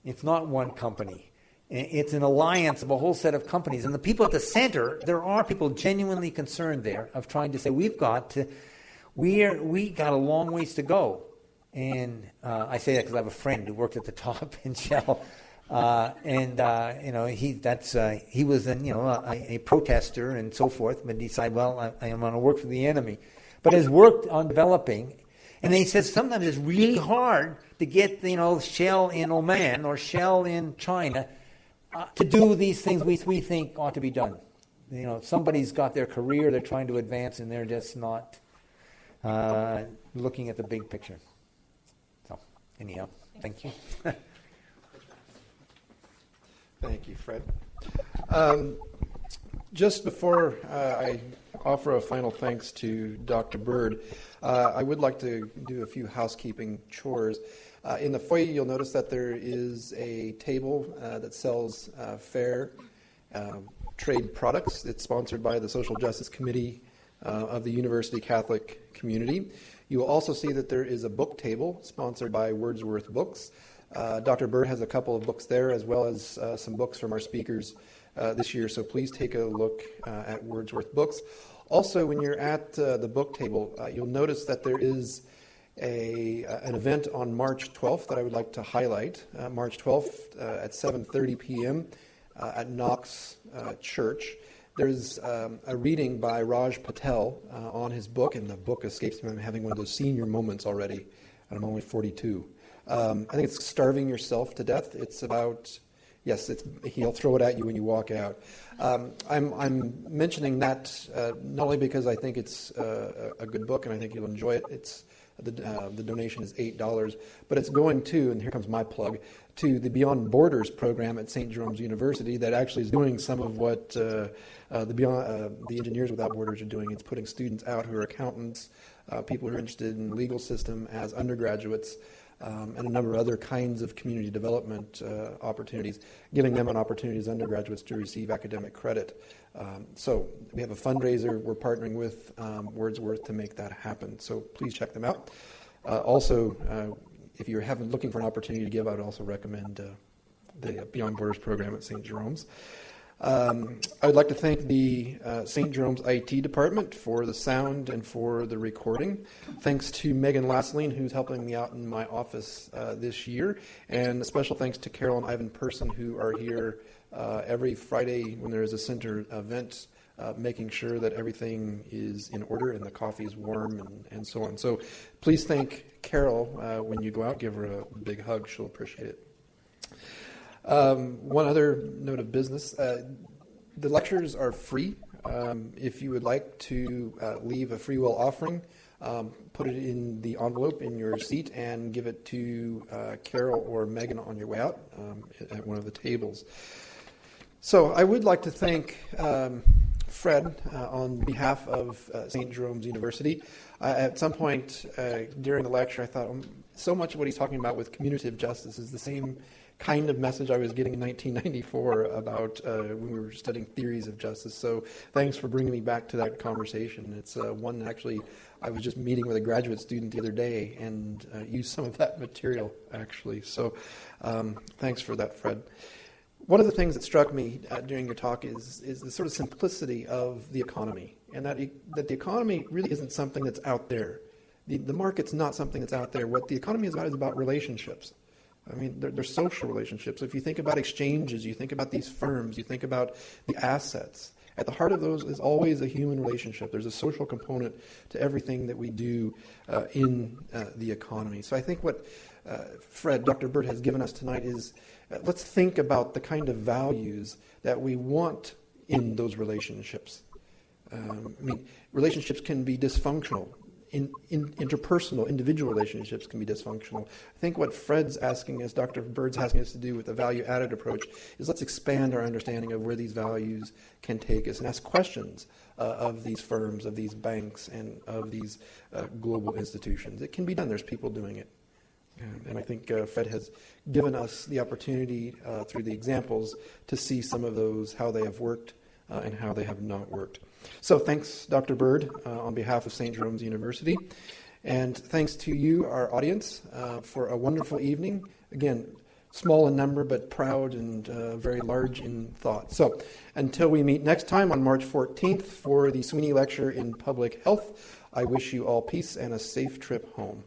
It's not one company. It's an alliance of a whole set of companies. And the people at the center, there are people genuinely concerned there of trying to say, we got a long ways to go. And I say that because I have a friend who worked at the top in Shell, he was a protester and so forth, but decided, well, I am going to work for the enemy, but has worked on developing. And he says sometimes it's really hard to get Shell in Oman or Shell in China to do these things we think ought to be done. Somebody's got their career they're trying to advance, and they're just not looking at the big picture. Anyhow, thank you. Thank you, Fred. Just before I offer a final thanks to Dr. Bird, I would like to do a few housekeeping chores. In the foyer, you'll notice that there is a table that sells fair trade products. It's sponsored by the Social Justice Committee of the University Catholic Community. You will also see that there is a book table sponsored by Wordsworth Books. Dr. Bird has a couple of books there, as well as some books from our speakers this year, so please take a look at Wordsworth Books. Also, when you're at the book table, you'll notice that there is an event on March 12th that I would like to highlight. March 12th at 7:30 p.m. At Knox Church. there's a reading by Raj Patel on his book, and the book escapes me. I'm having one of those senior moments already, and I'm only 42. I think it's Starving Yourself to Death. It's about, yes, he'll throw it at you when you walk out. I'm mentioning that not only because I think it's a good book and I think you'll enjoy it. It's the donation is $8, but it's going to, and here comes my plug, to the Beyond Borders program at St. Jerome's University that actually is doing some of what the Engineers Without Borders are doing. It's putting students out who are accountants, people who are interested in the legal system as undergraduates, and a number of other kinds of community development opportunities, giving them an opportunity as undergraduates to receive academic credit. So we have a fundraiser we're partnering with Wordsworth to make that happen. So please check them out. Also, if you're looking for an opportunity to give, I would also recommend the Beyond Borders program at St. Jerome's. I would like to thank the St. Jerome's IT department for the sound and for the recording. Thanks to Megan Lasseline, who's helping me out in my office this year. And a special thanks to Carol and Ivan Person, who are here every Friday when there is a center event, making sure that everything is in order and the coffee is warm and so on. So please thank Carol when you go out. Give her a big hug. She'll appreciate it. One other note of business, the lectures are free. If you would like to leave a free will offering, put it in the envelope in your seat and give it to Carol or Megan on your way out at one of the tables. So I would like to thank Fred on behalf of St. Jerome's University. At some point during the lecture, I thought so much of what he's talking about with communicative justice is the same kind of message I was getting in 1994 about when we were studying theories of justice. So thanks for bringing me back to that conversation. It's one actually I was just meeting with a graduate student the other day and used some of that material actually. So thanks for that, Fred. One of the things that struck me during your talk is the sort of simplicity of the economy, and that the economy really isn't something that's out there. The market's not something that's out there. What the economy is about relationships. I mean, they're social relationships. If you think about exchanges, you think about these firms, you think about the assets. At the heart of those is always a human relationship. There's a social component to everything that we do in the economy. So I think what Dr. Bird has given us tonight is let's think about the kind of values that we want in those relationships. Relationships can be dysfunctional. Interpersonal, individual relationships can be dysfunctional. I think what Fred's asking us, Dr. Bird's asking us to do with the value-added approach is let's expand our understanding of where these values can take us and ask questions of these firms, of these banks, and of these global institutions. It can be done. There's people doing it. And I think Fred has given us the opportunity through the examples to see some of those, how they have worked and how they have not worked. So thanks, Dr. Bird, on behalf of St. Jerome's University. And thanks to you, our audience, for a wonderful evening. Again, small in number, but proud and very large in thought. So until we meet next time on March 14th for the Sweeney Lecture in Public Health, I wish you all peace and a safe trip home.